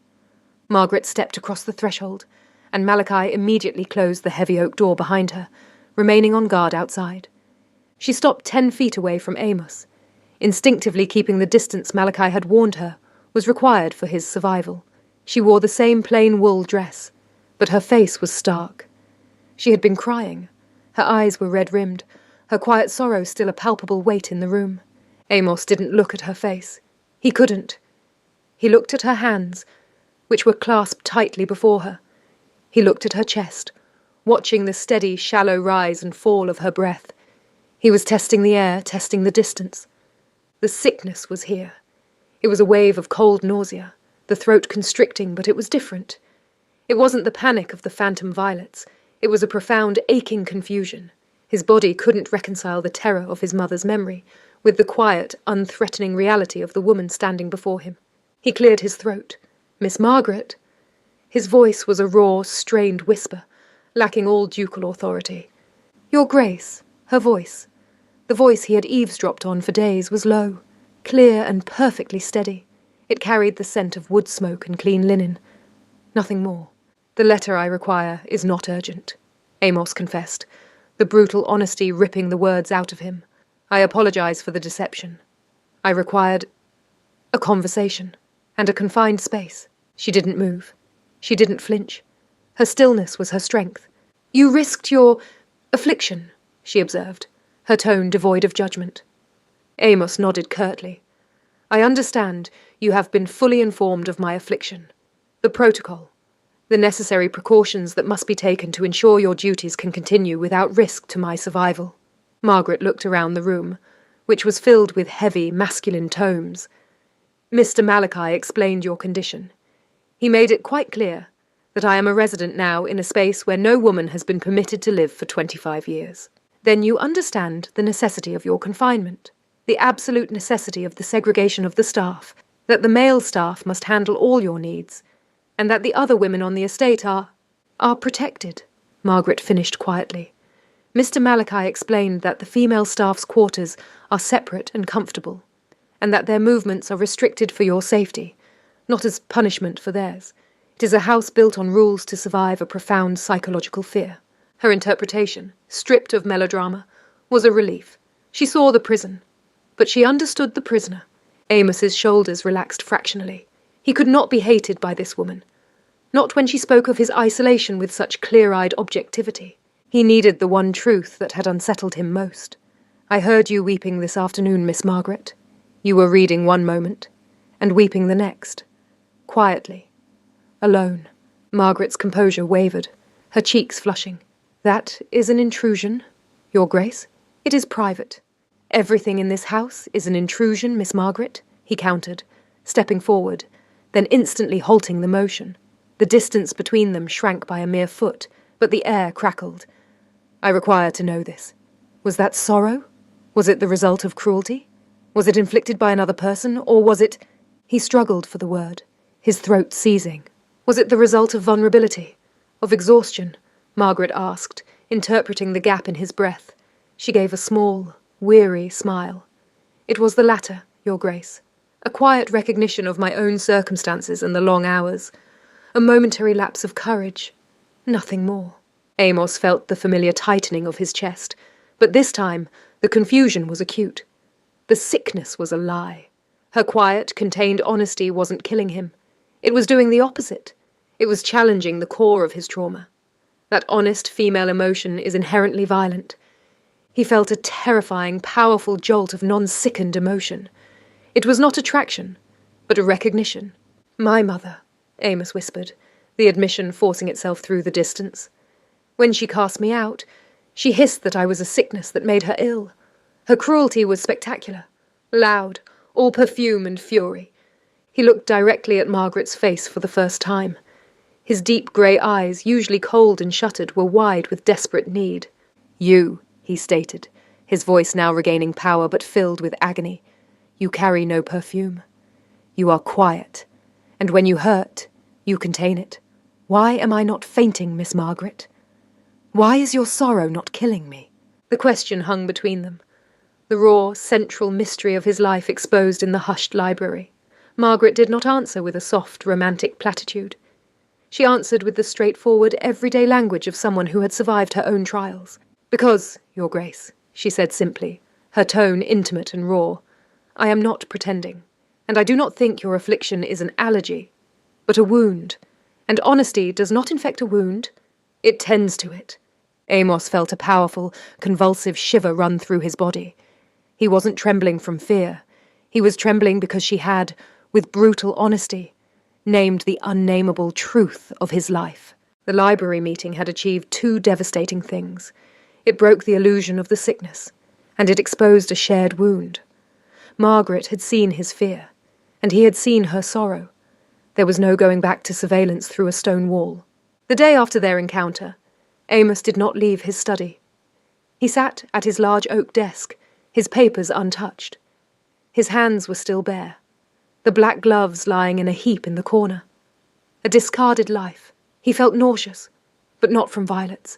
Margaret stepped across the threshold, and Malachi immediately closed the heavy oak door behind her, remaining on guard outside. She stopped 10 feet away from Amos. Instinctively keeping the distance Malachi had warned her was required for his survival. She wore the same plain wool dress, but her face was stark. She had been crying. Her eyes were red-rimmed, her quiet sorrow still a palpable weight in the room. Amos didn't look at her face. He couldn't. He looked at her hands, which were clasped tightly before her. He looked at her chest, watching the steady, shallow rise and fall of her breath. He was testing the air, testing the distance. The sickness was here. It was a wave of cold nausea, the throat constricting, but it was different. It wasn't the panic of the phantom violets. It was a profound, aching confusion. His body couldn't reconcile the terror of his mother's memory with the quiet, unthreatening reality of the woman standing before him. He cleared his throat. "Miss Margaret?" His voice was a raw, strained whisper, lacking all ducal authority. "Your Grace," her voice. The voice he had eavesdropped on for days was low, clear and perfectly steady. It carried the scent of wood smoke and clean linen. Nothing more. "The letter I require is not urgent," Amos confessed, the brutal honesty ripping the words out of him. "I apologize for the deception. I required a conversation and a confined space." She didn't move. She didn't flinch. Her stillness was her strength. "You risked your affliction," she observed, her tone devoid of judgment. Amos nodded curtly. "I understand you have been fully informed of my affliction. The protocol. The necessary precautions that must be taken to ensure your duties can continue without risk to my survival." Margaret looked around the room, which was filled with heavy, masculine tomes. "Mr. Malachi explained your condition. He made it quite clear that I am a resident now in a space where no woman has been permitted to live for 25 years. Then you understand the necessity of your confinement, the absolute necessity of the segregation of the staff, that the male staff must handle all your needs, and that the other women on the estate are protected," Margaret finished quietly. Mr. Malachi explained that the female staff's quarters are separate and comfortable, and that their movements are restricted for your safety, not as punishment for theirs. It is a house built on rules to survive a profound psychological fear. Her interpretation, stripped of melodrama, was a relief. She saw the prison, but she understood the prisoner. Amos's shoulders relaxed fractionally. He could not be hated by this woman, not when she spoke of his isolation with such clear-eyed objectivity. He needed the one truth that had unsettled him most. "I heard you weeping this afternoon, Miss Margaret. You were reading one moment, and weeping the next. Quietly. Alone." Margaret's composure wavered, her cheeks flushing. That is an intrusion, Your Grace. It is private. Everything in this house is an intrusion, Miss Margaret, he countered, stepping forward, then instantly halting the motion. The distance between them shrank by a mere foot, but the air crackled. I require to know this. Was that sorrow? Was it the result of cruelty? Was it inflicted by another person, or was it... He struggled for the word, his throat seizing. Was it the result of vulnerability? Of exhaustion? Margaret asked, interpreting the gap in his breath. She gave a small, weary smile. It was the latter, Your Grace. A quiet recognition of my own circumstances and the long hours. A momentary lapse of courage. Nothing more. Amos felt the familiar tightening of his chest, but this time the confusion was acute. The sickness was a lie. Her quiet, contained honesty wasn't killing him. It was doing the opposite. It was challenging the core of his trauma. That honest female emotion is inherently violent. He felt a terrifying, powerful jolt of non-sickened emotion. It was not attraction, but a recognition. My mother, Amos whispered, the admission forcing itself through the distance. When she cast me out, she hissed that I was a sickness that made her ill. Her cruelty was spectacular, loud, all perfume and fury. He looked directly at Margaret's face for the first time. His deep grey eyes, usually cold and shuttered, were wide with desperate need. You, he stated, his voice now regaining power but filled with agony. You carry no perfume. You are quiet, and when you hurt, you contain it. Why am I not fainting, Miss Margaret? Why is your sorrow not killing me? The question hung between them, the raw, central mystery of his life exposed in the hushed library. Margaret did not answer with a soft, romantic platitude. She answered with the straightforward, everyday language of someone who had survived her own trials. Because, Your Grace, she said simply, her tone intimate and raw, I am not pretending, and I do not think your affliction is an allergy, but a wound. And honesty does not infect a wound. It tends to it. Amos felt a powerful, convulsive shiver run through his body. He wasn't trembling from fear. He was trembling because she had, with brutal honesty, named the unnameable truth of his life. The library meeting had achieved two devastating things. It broke the illusion of the sickness, and it exposed a shared wound. Margaret had seen his fear, and he had seen her sorrow. There was no going back to surveillance through a stone wall. The day after their encounter, Amos did not leave his study. He sat at his large oak desk, his papers untouched. His hands were still bare, the black gloves lying in a heap in the corner. A discarded life. He felt nauseous, but not from violets.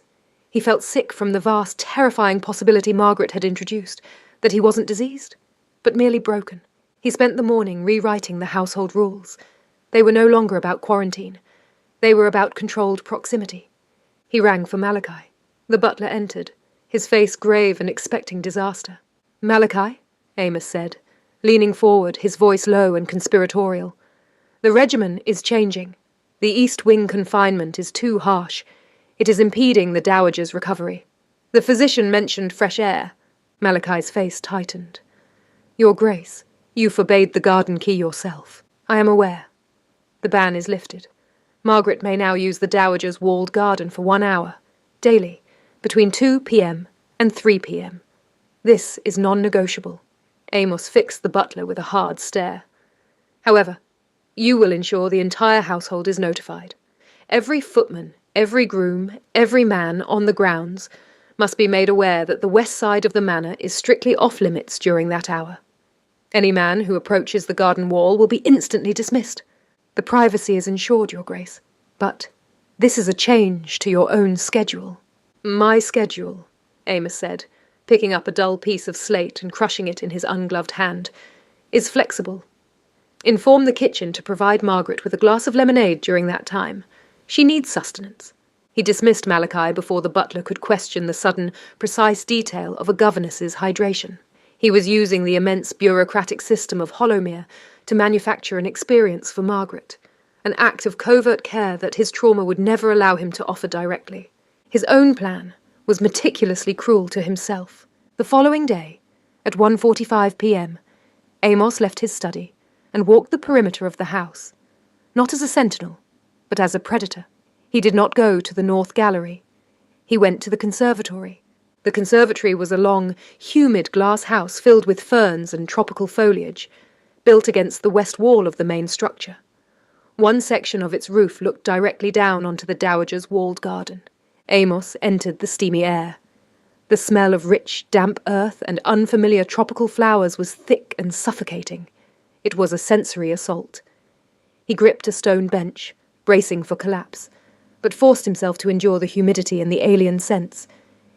He felt sick from the vast, terrifying possibility Margaret had introduced, that he wasn't diseased, but merely broken. He spent the morning rewriting the household rules. They were no longer about quarantine. They were about controlled proximity. He rang for Malachi. The butler entered, his face grave and expecting disaster. Malachi, Amos said, leaning forward, his voice low and conspiratorial. The regimen is changing. The East Wing confinement is too harsh. It is impeding the dowager's recovery. The physician mentioned fresh air. Malachi's face tightened. Your Grace, you forbade the garden key yourself. I am aware. The ban is lifted. Margaret may now use the dowager's walled garden for 1 hour, daily, between 2 p.m. and 3 p.m. This is non-negotiable. Amos fixed the butler with a hard stare. However, you will ensure the entire household is notified. Every footman, every groom, every man on the grounds must be made aware that the west side of the manor is strictly off-limits during that hour. Any man who approaches the garden wall will be instantly dismissed. The privacy is ensured, Your Grace, but this is a change to your own schedule. My schedule, Amos said, picking up a dull piece of slate and crushing it in his ungloved hand, is flexible. Inform the kitchen to provide Margaret with a glass of lemonade during that time. She needs sustenance. He dismissed Malachi before the butler could question the sudden, precise detail of a governess's hydration. He was using the immense bureaucratic system of Hollowmere to manufacture an experience for Margaret, an act of covert care that his trauma would never allow him to offer directly. His own plan was meticulously cruel to himself. The following day, at 1:45 p.m., Amos left his study and walked the perimeter of the house, not as a sentinel, but as a predator. He did not go to the North Gallery. He went to the conservatory. The conservatory was a long, humid glass house filled with ferns and tropical foliage, built against the west wall of the main structure. One section of its roof looked directly down onto the dowager's walled garden. Amos entered the steamy air. The smell of rich, damp earth and unfamiliar tropical flowers was thick and suffocating. It was a sensory assault. He gripped a stone bench, bracing for collapse, but forced himself to endure the humidity and the alien scents.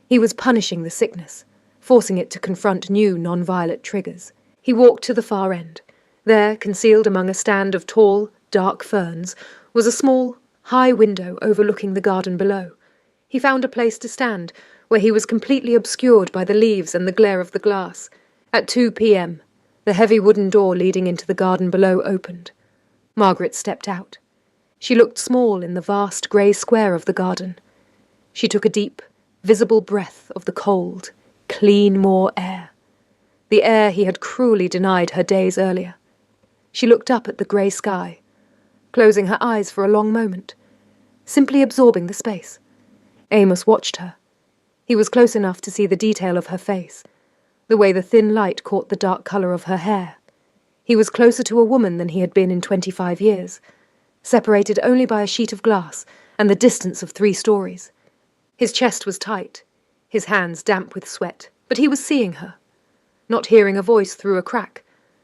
He was punishing the sickness, forcing it to confront new non-violent triggers. He walked to the far end. There, concealed among a stand of tall, dark ferns, was a small, high window overlooking the garden below. He found a place to stand, where he was completely obscured by the leaves and the glare of the glass. At 2 p.m., the heavy wooden door leading into the garden below opened. Margaret stepped out. She looked small in the vast grey square of the garden. She took a deep, visible breath of the cold, clean moor air. The air he had cruelly denied her days earlier. She looked up at the grey sky, closing her eyes for a long moment, simply absorbing the space. Amos watched her. He was close enough to see the detail of her face, the way the thin light caught the dark colour of her hair. He was closer to a woman than he had been in 25 years, separated only by a sheet of glass and the distance of 3 stories. His chest was tight, his hands damp with sweat, but he was seeing her, not hearing a voice through a crack,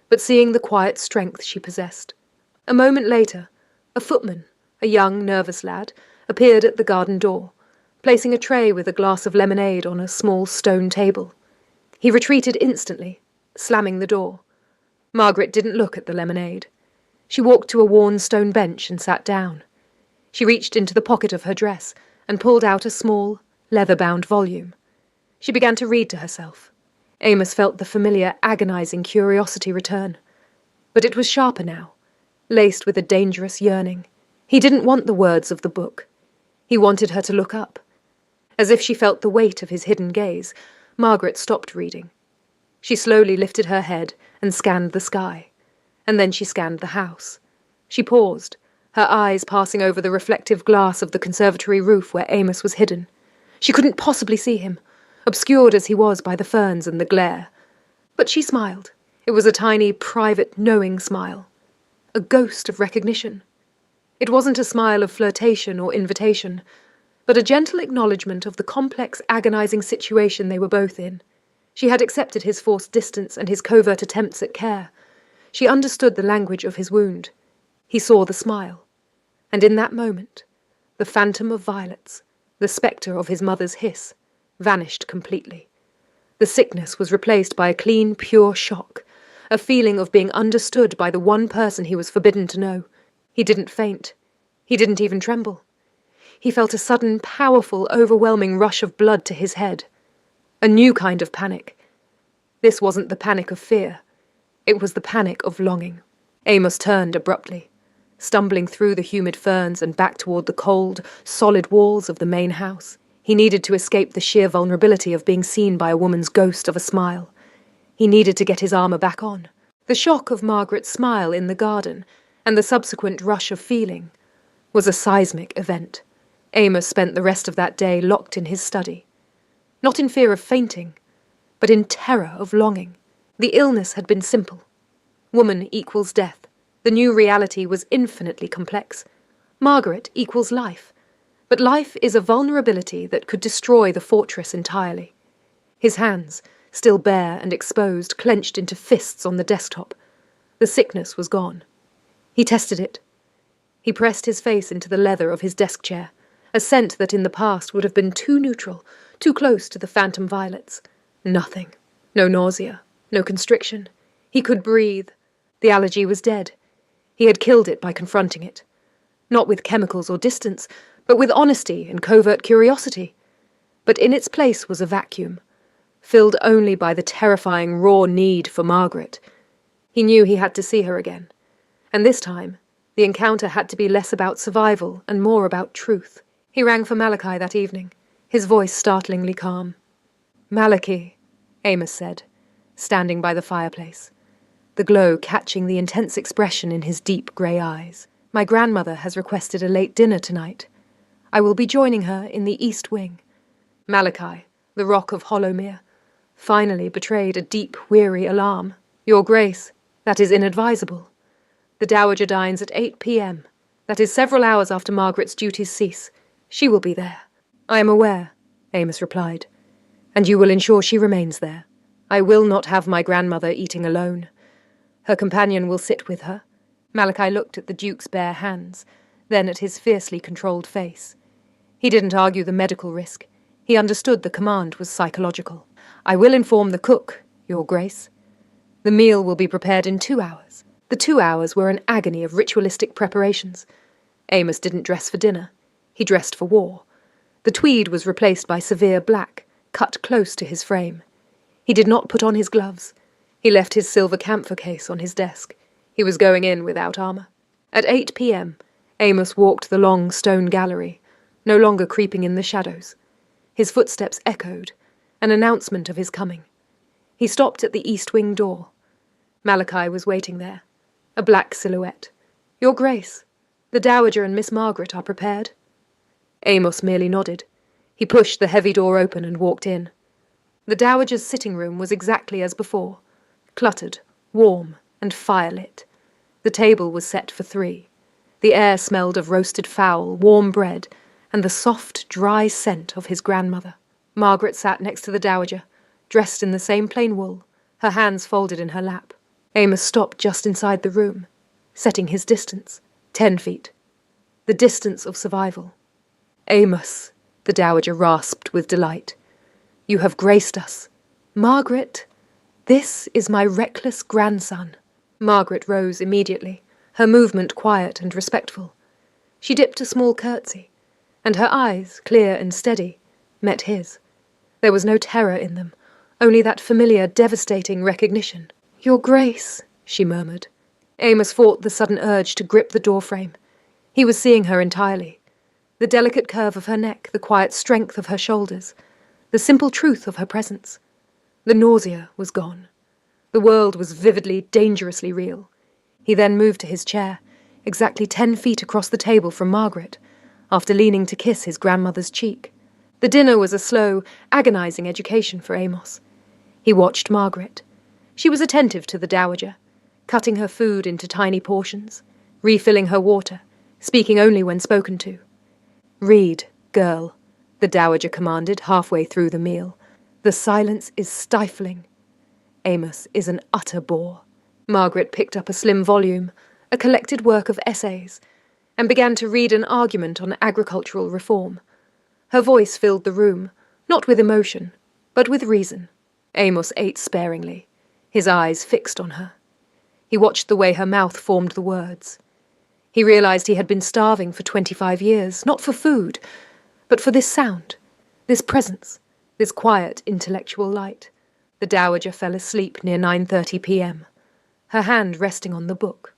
but seeing the quiet strength she possessed. A moment later, a footman, a young, nervous lad, appeared at the garden door, placing a tray with a glass of lemonade on a small stone table. He retreated instantly, slamming the door. Margaret didn't look at the lemonade. She walked to a worn stone bench and sat down. She reached into the pocket of her dress and pulled out a small, leather-bound volume. She began to read to herself. Amos felt the familiar, agonizing curiosity return. But it was sharper now, laced with a dangerous yearning. He didn't want the words of the book. He wanted her to look up. As if she felt the weight of his hidden gaze, Margaret stopped reading. She slowly lifted her head and scanned the sky, and then she scanned the house. She paused, her eyes passing over the reflective glass of the conservatory roof where Amos was hidden. She couldn't possibly see him, obscured as he was by the ferns and the glare. But she smiled. It was a tiny, private, knowing smile. A ghost of recognition. It wasn't a smile of flirtation or invitation, but a gentle acknowledgement of the complex, agonizing situation they were both in. She had accepted his forced distance and his covert attempts at care. She understood the language of his wound. He saw the smile. And in that moment, the phantom of violets, the spectre of his mother's hiss, vanished completely. The sickness was replaced by a clean, pure shock, a feeling of being understood by the one person he was forbidden to know. He didn't faint. He didn't even tremble. He felt a sudden, powerful, overwhelming rush of blood to his head. A new kind of panic. This wasn't the panic of fear. It was the panic of longing. Amos turned abruptly, stumbling through the humid ferns and back toward the cold, solid walls of the main house. He needed to escape the sheer vulnerability of being seen by a woman's ghost of a smile. He needed to get his armor back on. The shock of Margaret's smile in the garden, and the subsequent rush of feeling, was a seismic event. Amos spent the rest of that day locked in his study. Not in fear of fainting, but in terror of longing. The illness had been simple. Woman equals death. The new reality was infinitely complex. Margaret equals life. But life is a vulnerability that could destroy the fortress entirely. His hands, still bare and exposed, clenched into fists on the desktop. The sickness was gone. He tested it. He pressed his face into the leather of his desk chair, a scent that in the past would have been too neutral, too close to the phantom violets. Nothing. No nausea. No constriction. He could breathe. The allergy was dead. He had killed it by confronting it. Not with chemicals or distance, but with honesty and covert curiosity. But in its place was a vacuum, filled only by the terrifying raw need for Margaret. He knew he had to see her again. And this time, the encounter had to be less about survival and more about truth. He rang for Malachi that evening, his voice startlingly calm. "Malachi," Amos said, standing by the fireplace, the glow catching the intense expression in his deep grey eyes. "My grandmother has requested a late dinner tonight. I will be joining her in the East Wing. Malachi, the rock of Hollowmere, finally betrayed a deep, weary alarm. Your Grace, that is inadvisable. The Dowager dines at 8 p.m. That is several hours after Margaret's duties cease. She will be there. I am aware, Amos replied. And you will ensure she remains there. I will not have my grandmother eating alone. Her companion will sit with her. Malachi looked at the Duke's bare hands, then at his fiercely controlled face. He didn't argue the medical risk. He understood the command was psychological. I will inform the cook, Your Grace. The meal will be prepared in 2 hours. The 2 hours were an agony of ritualistic preparations. Amos didn't dress for dinner. He dressed for war. The tweed was replaced by severe black, cut close to his frame. He did not put on his gloves. He left his silver camphor case on his desk. He was going in without armour. At 8 p.m., Amos walked the long stone gallery, no longer creeping in the shadows. His footsteps echoed, an announcement of his coming. He stopped at the east wing door. Malachi was waiting there, a black silhouette. Your Grace, the Dowager and Miss Margaret are prepared. Amos merely nodded. He pushed the heavy door open and walked in. The Dowager's sitting room was exactly as before, cluttered, warm, and firelit. The table was set for 3. The air smelled of roasted fowl, warm bread, and the soft, dry scent of his grandmother. Margaret sat next to the Dowager, dressed in the same plain wool, her hands folded in her lap. Amos stopped just inside the room, setting his distance, 10 feet. The distance of survival. Amos, the Dowager rasped with delight. You have graced us. Margaret, this is my reckless grandson. Margaret rose immediately, her movement quiet and respectful. She dipped a small curtsy, and her eyes, clear and steady, met his. There was no terror in them, only that familiar, devastating recognition. Your Grace, she murmured. Amos fought the sudden urge to grip the doorframe. He was seeing her entirely. The delicate curve of her neck, the quiet strength of her shoulders, the simple truth of her presence. The nausea was gone. The world was vividly, dangerously real. He then moved to his chair, exactly 10 feet across the table from Margaret, after leaning to kiss his grandmother's cheek. The dinner was a slow, agonizing education for Amos. He watched Margaret. She was attentive to the Dowager, cutting her food into tiny portions, refilling her water, speaking only when spoken to. Read, girl, the Dowager commanded halfway through the meal. The silence is stifling. Amos is an utter bore. Margaret picked up a slim volume, a collected work of essays, and began to read an argument on agricultural reform. Her voice filled the room, not with emotion, but with reason. Amos ate sparingly, his eyes fixed on her. He watched the way her mouth formed the words. He realized he had been starving for 25 years, not for food, but for this sound, this presence, this quiet intellectual light. The Dowager fell asleep near 9:30 p.m., her hand resting on the book.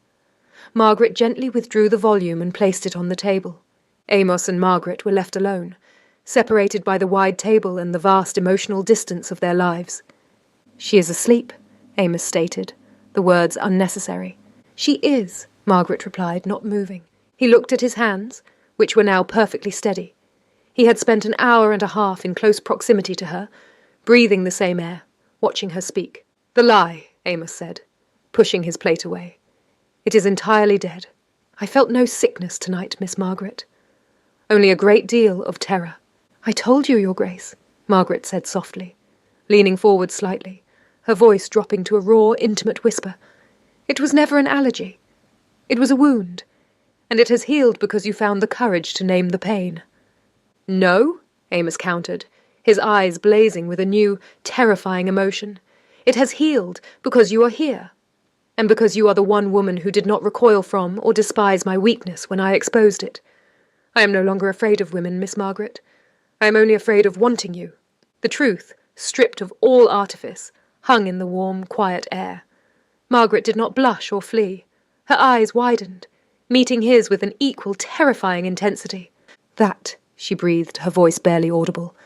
Margaret gently withdrew the volume and placed it on the table. Amos and Margaret were left alone, separated by the wide table and the vast emotional distance of their lives. She is asleep, Amos stated, the words unnecessary. She is, Margaret replied, not moving. He looked at his hands, which were now perfectly steady. He had spent an hour and a half in close proximity to her, breathing the same air, watching her speak. The lie, Amos said, pushing his plate away. It is entirely dead. I felt no sickness tonight, Miss Margaret. Only a great deal of terror. I told you, Your Grace, Margaret said softly, leaning forward slightly, her voice dropping to a raw, intimate whisper. It was never an allergy. It was a wound, and it has healed because you found the courage to name the pain. No, Amos countered, his eyes blazing with a new, terrifying emotion. It has healed because you are here, and because you are the one woman who did not recoil from or despise my weakness when I exposed it. I am no longer afraid of women, Miss Margaret. I am only afraid of wanting you. The truth, stripped of all artifice, hung in the warm, quiet air. Margaret did not blush or flee. Her eyes widened, meeting his with an equal, terrifying intensity. That, she breathed, her voice barely audible,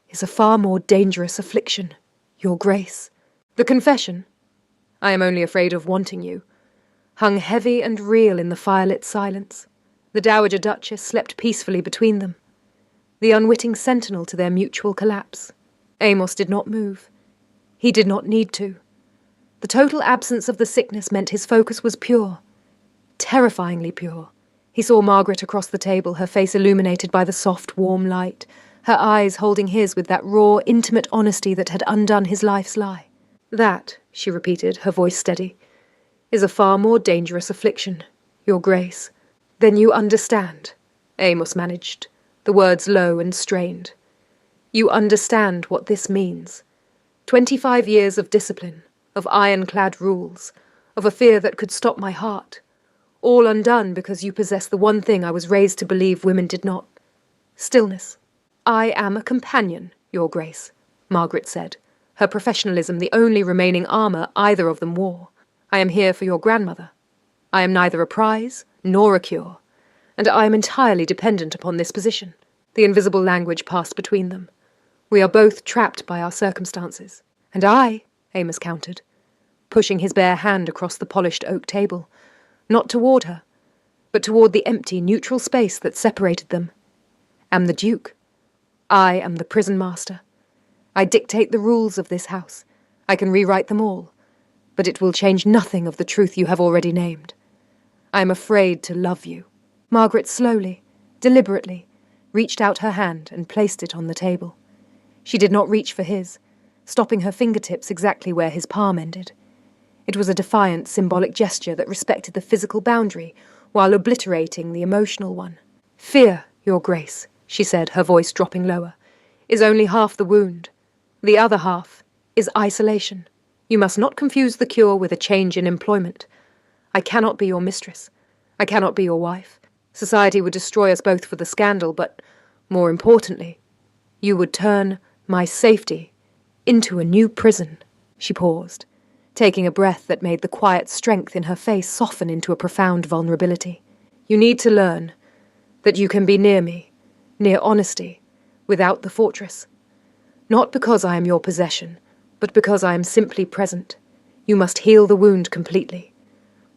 is a far more dangerous affliction, Your Grace. The confession, I am only afraid of wanting you, hung heavy and real in the firelit silence. The Dowager Duchess slept peacefully between them. the unwitting sentinel to their mutual collapse. Amos did not move. He did not need to. The total absence of the sickness meant his focus was pure. Terrifyingly pure. He saw Margaret across the table, her face illuminated by the soft, warm light, her eyes holding his with that raw, intimate honesty that had undone his life's lie. "That," she repeated, her voice steady, "is a far more dangerous affliction, Your Grace." "Then you understand," Amos managed, the words low and strained. "You understand what this means. 25 years of discipline, of ironclad rules, of a fear that could stop my heart, all undone because you possess the one thing I was raised to believe women did not. Stillness." "I am a companion, Your Grace," Margaret said, her professionalism the only remaining armour either of them wore. "I am here for your grandmother. I am neither a prize nor a cure, and I am entirely dependent upon this position." The invisible language passed between them. "We are both trapped by our circumstances." "And I," Amos countered, pushing his bare hand across the polished oak table, not toward her, but toward the empty, neutral space that separated them, "am the Duke. I am the prison master. I dictate the rules of this house. I can rewrite them all, but it will change nothing of the truth you have already named. I am afraid to love you." Margaret slowly, deliberately, reached out her hand and placed it on the table. She did not reach for his, stopping her fingertips exactly where his palm ended. It was a defiant, symbolic gesture that respected the physical boundary while obliterating the emotional one. "Fear, Your Grace," she said, her voice dropping lower, "is only half the wound. The other half is isolation. You must not confuse the cure with a change in employment. I cannot be your mistress. I cannot be your wife. Society would destroy us both for the scandal, but, more importantly, you would turn my safety into a new prison." She paused, taking a breath that made the quiet strength in her face soften into a profound vulnerability. "You need to learn that you can be near me, near honesty, without the fortress. Not because I am your possession, but because I am simply present. You must heal the wound completely,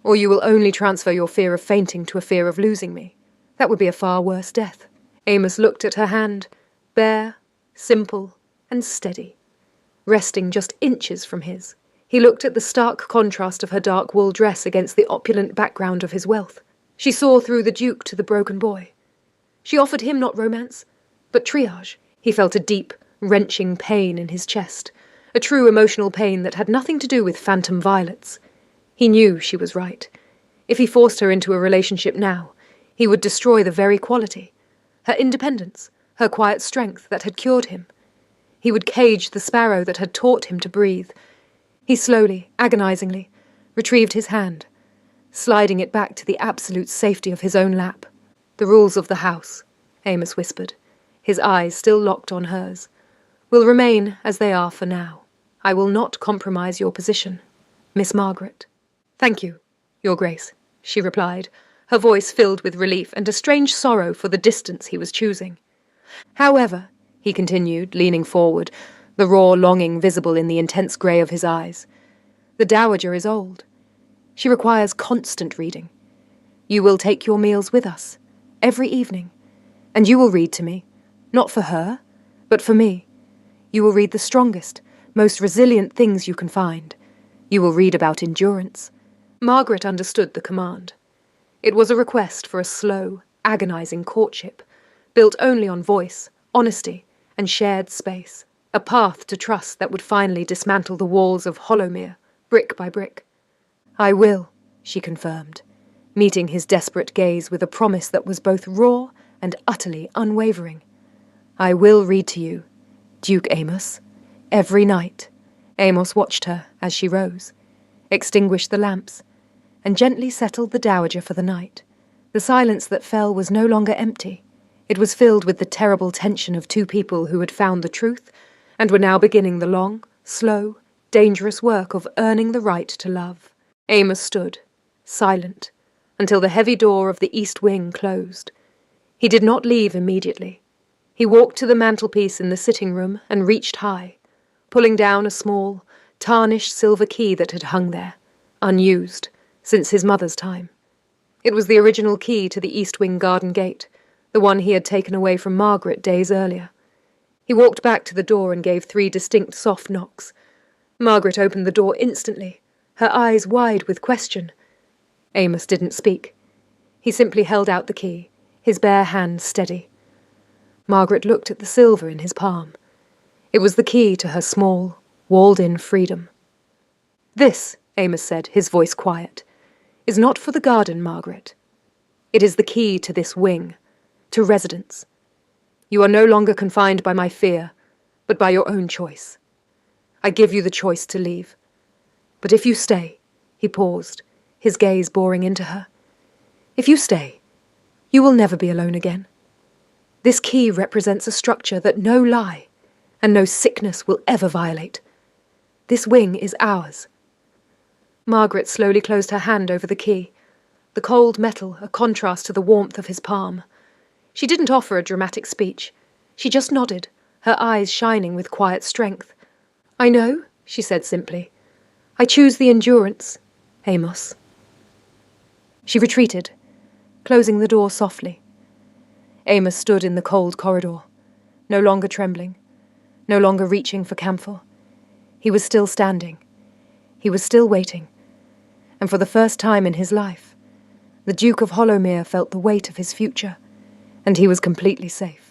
or you will only transfer your fear of fainting to a fear of losing me. That would be a far worse death." Amos looked at her hand, bare, simple, and steady, resting just inches from his. He looked at the stark contrast of her dark wool dress against the opulent background of his wealth. She saw through the Duke to the broken boy. She offered him not romance, but triage. He felt a deep, wrenching pain in his chest, a true emotional pain that had nothing to do with phantom violets. He knew she was right. If he forced her into a relationship now, he would destroy the very quality, her independence, her quiet strength that had cured him. He would cage the sparrow that had taught him to breathe. He slowly, agonizingly, retrieved his hand, sliding it back to the absolute safety of his own lap. "The rules of the house," Amos whispered, his eyes still locked on hers, "will remain as they are for now. I will not compromise your position, Miss Margaret." "Thank you, Your Grace," she replied, her voice filled with relief and a strange sorrow for the distance he was choosing. "However," he continued, leaning forward, the raw longing visible in the intense grey of his eyes, "the Dowager is old. She requires constant reading. You will take your meals with us, every evening, and you will read to me, not for her, but for me. You will read the strongest, most resilient things you can find. You will read about endurance." Margaret understood the command. It was a request for a slow, agonizing courtship, built only on voice, honesty, and shared space, a path to trust that would finally dismantle the walls of Hollowmere, brick by brick. "I will," she confirmed, meeting his desperate gaze with a promise that was both raw and utterly unwavering. "I will read to you, Duke Amos, every night." Amos watched her as she rose, extinguished the lamps, and gently settled the Dowager for the night. The silence that fell was no longer empty. It was filled with the terrible tension of two people who had found the truth and were now beginning the long, slow, dangerous work of earning the right to love. Amos stood, silent, until the heavy door of the east wing closed. He did not leave immediately. He walked to the mantelpiece in the sitting room and reached high, pulling down a small, tarnished silver key that had hung there, unused, since his mother's time. It was the original key to the east wing garden gate, the one he had taken away from Margaret days earlier. He walked back to the door and gave 3 distinct soft knocks. Margaret opened the door instantly, her eyes wide with question. Amos didn't speak. He simply held out the key, his bare hand steady. Margaret looked at the silver in his palm. It was the key to her small, walled-in freedom. "This," Amos said, his voice quiet, "is not for the garden, Margaret. It is the key to this wing, to residence. You are no longer confined by my fear, but by your own choice. I give you the choice to leave. But if you stay," he paused, his gaze boring into her, "if you stay, you will never be alone again. This key represents a structure that no lie and no sickness will ever violate. This wing is ours." Margaret slowly closed her hand over the key, the cold metal a contrast to the warmth of his palm. She didn't offer a dramatic speech. She just nodded, her eyes shining with quiet strength. "I know," she said simply. "I choose the endurance, Amos." She retreated, closing the door softly. Amos stood in the cold corridor, no longer trembling, no longer reaching for camphor. He was still standing. He was still waiting. And for the first time in his life, the Duke of Hollowmere felt the weight of his future, and he was completely safe.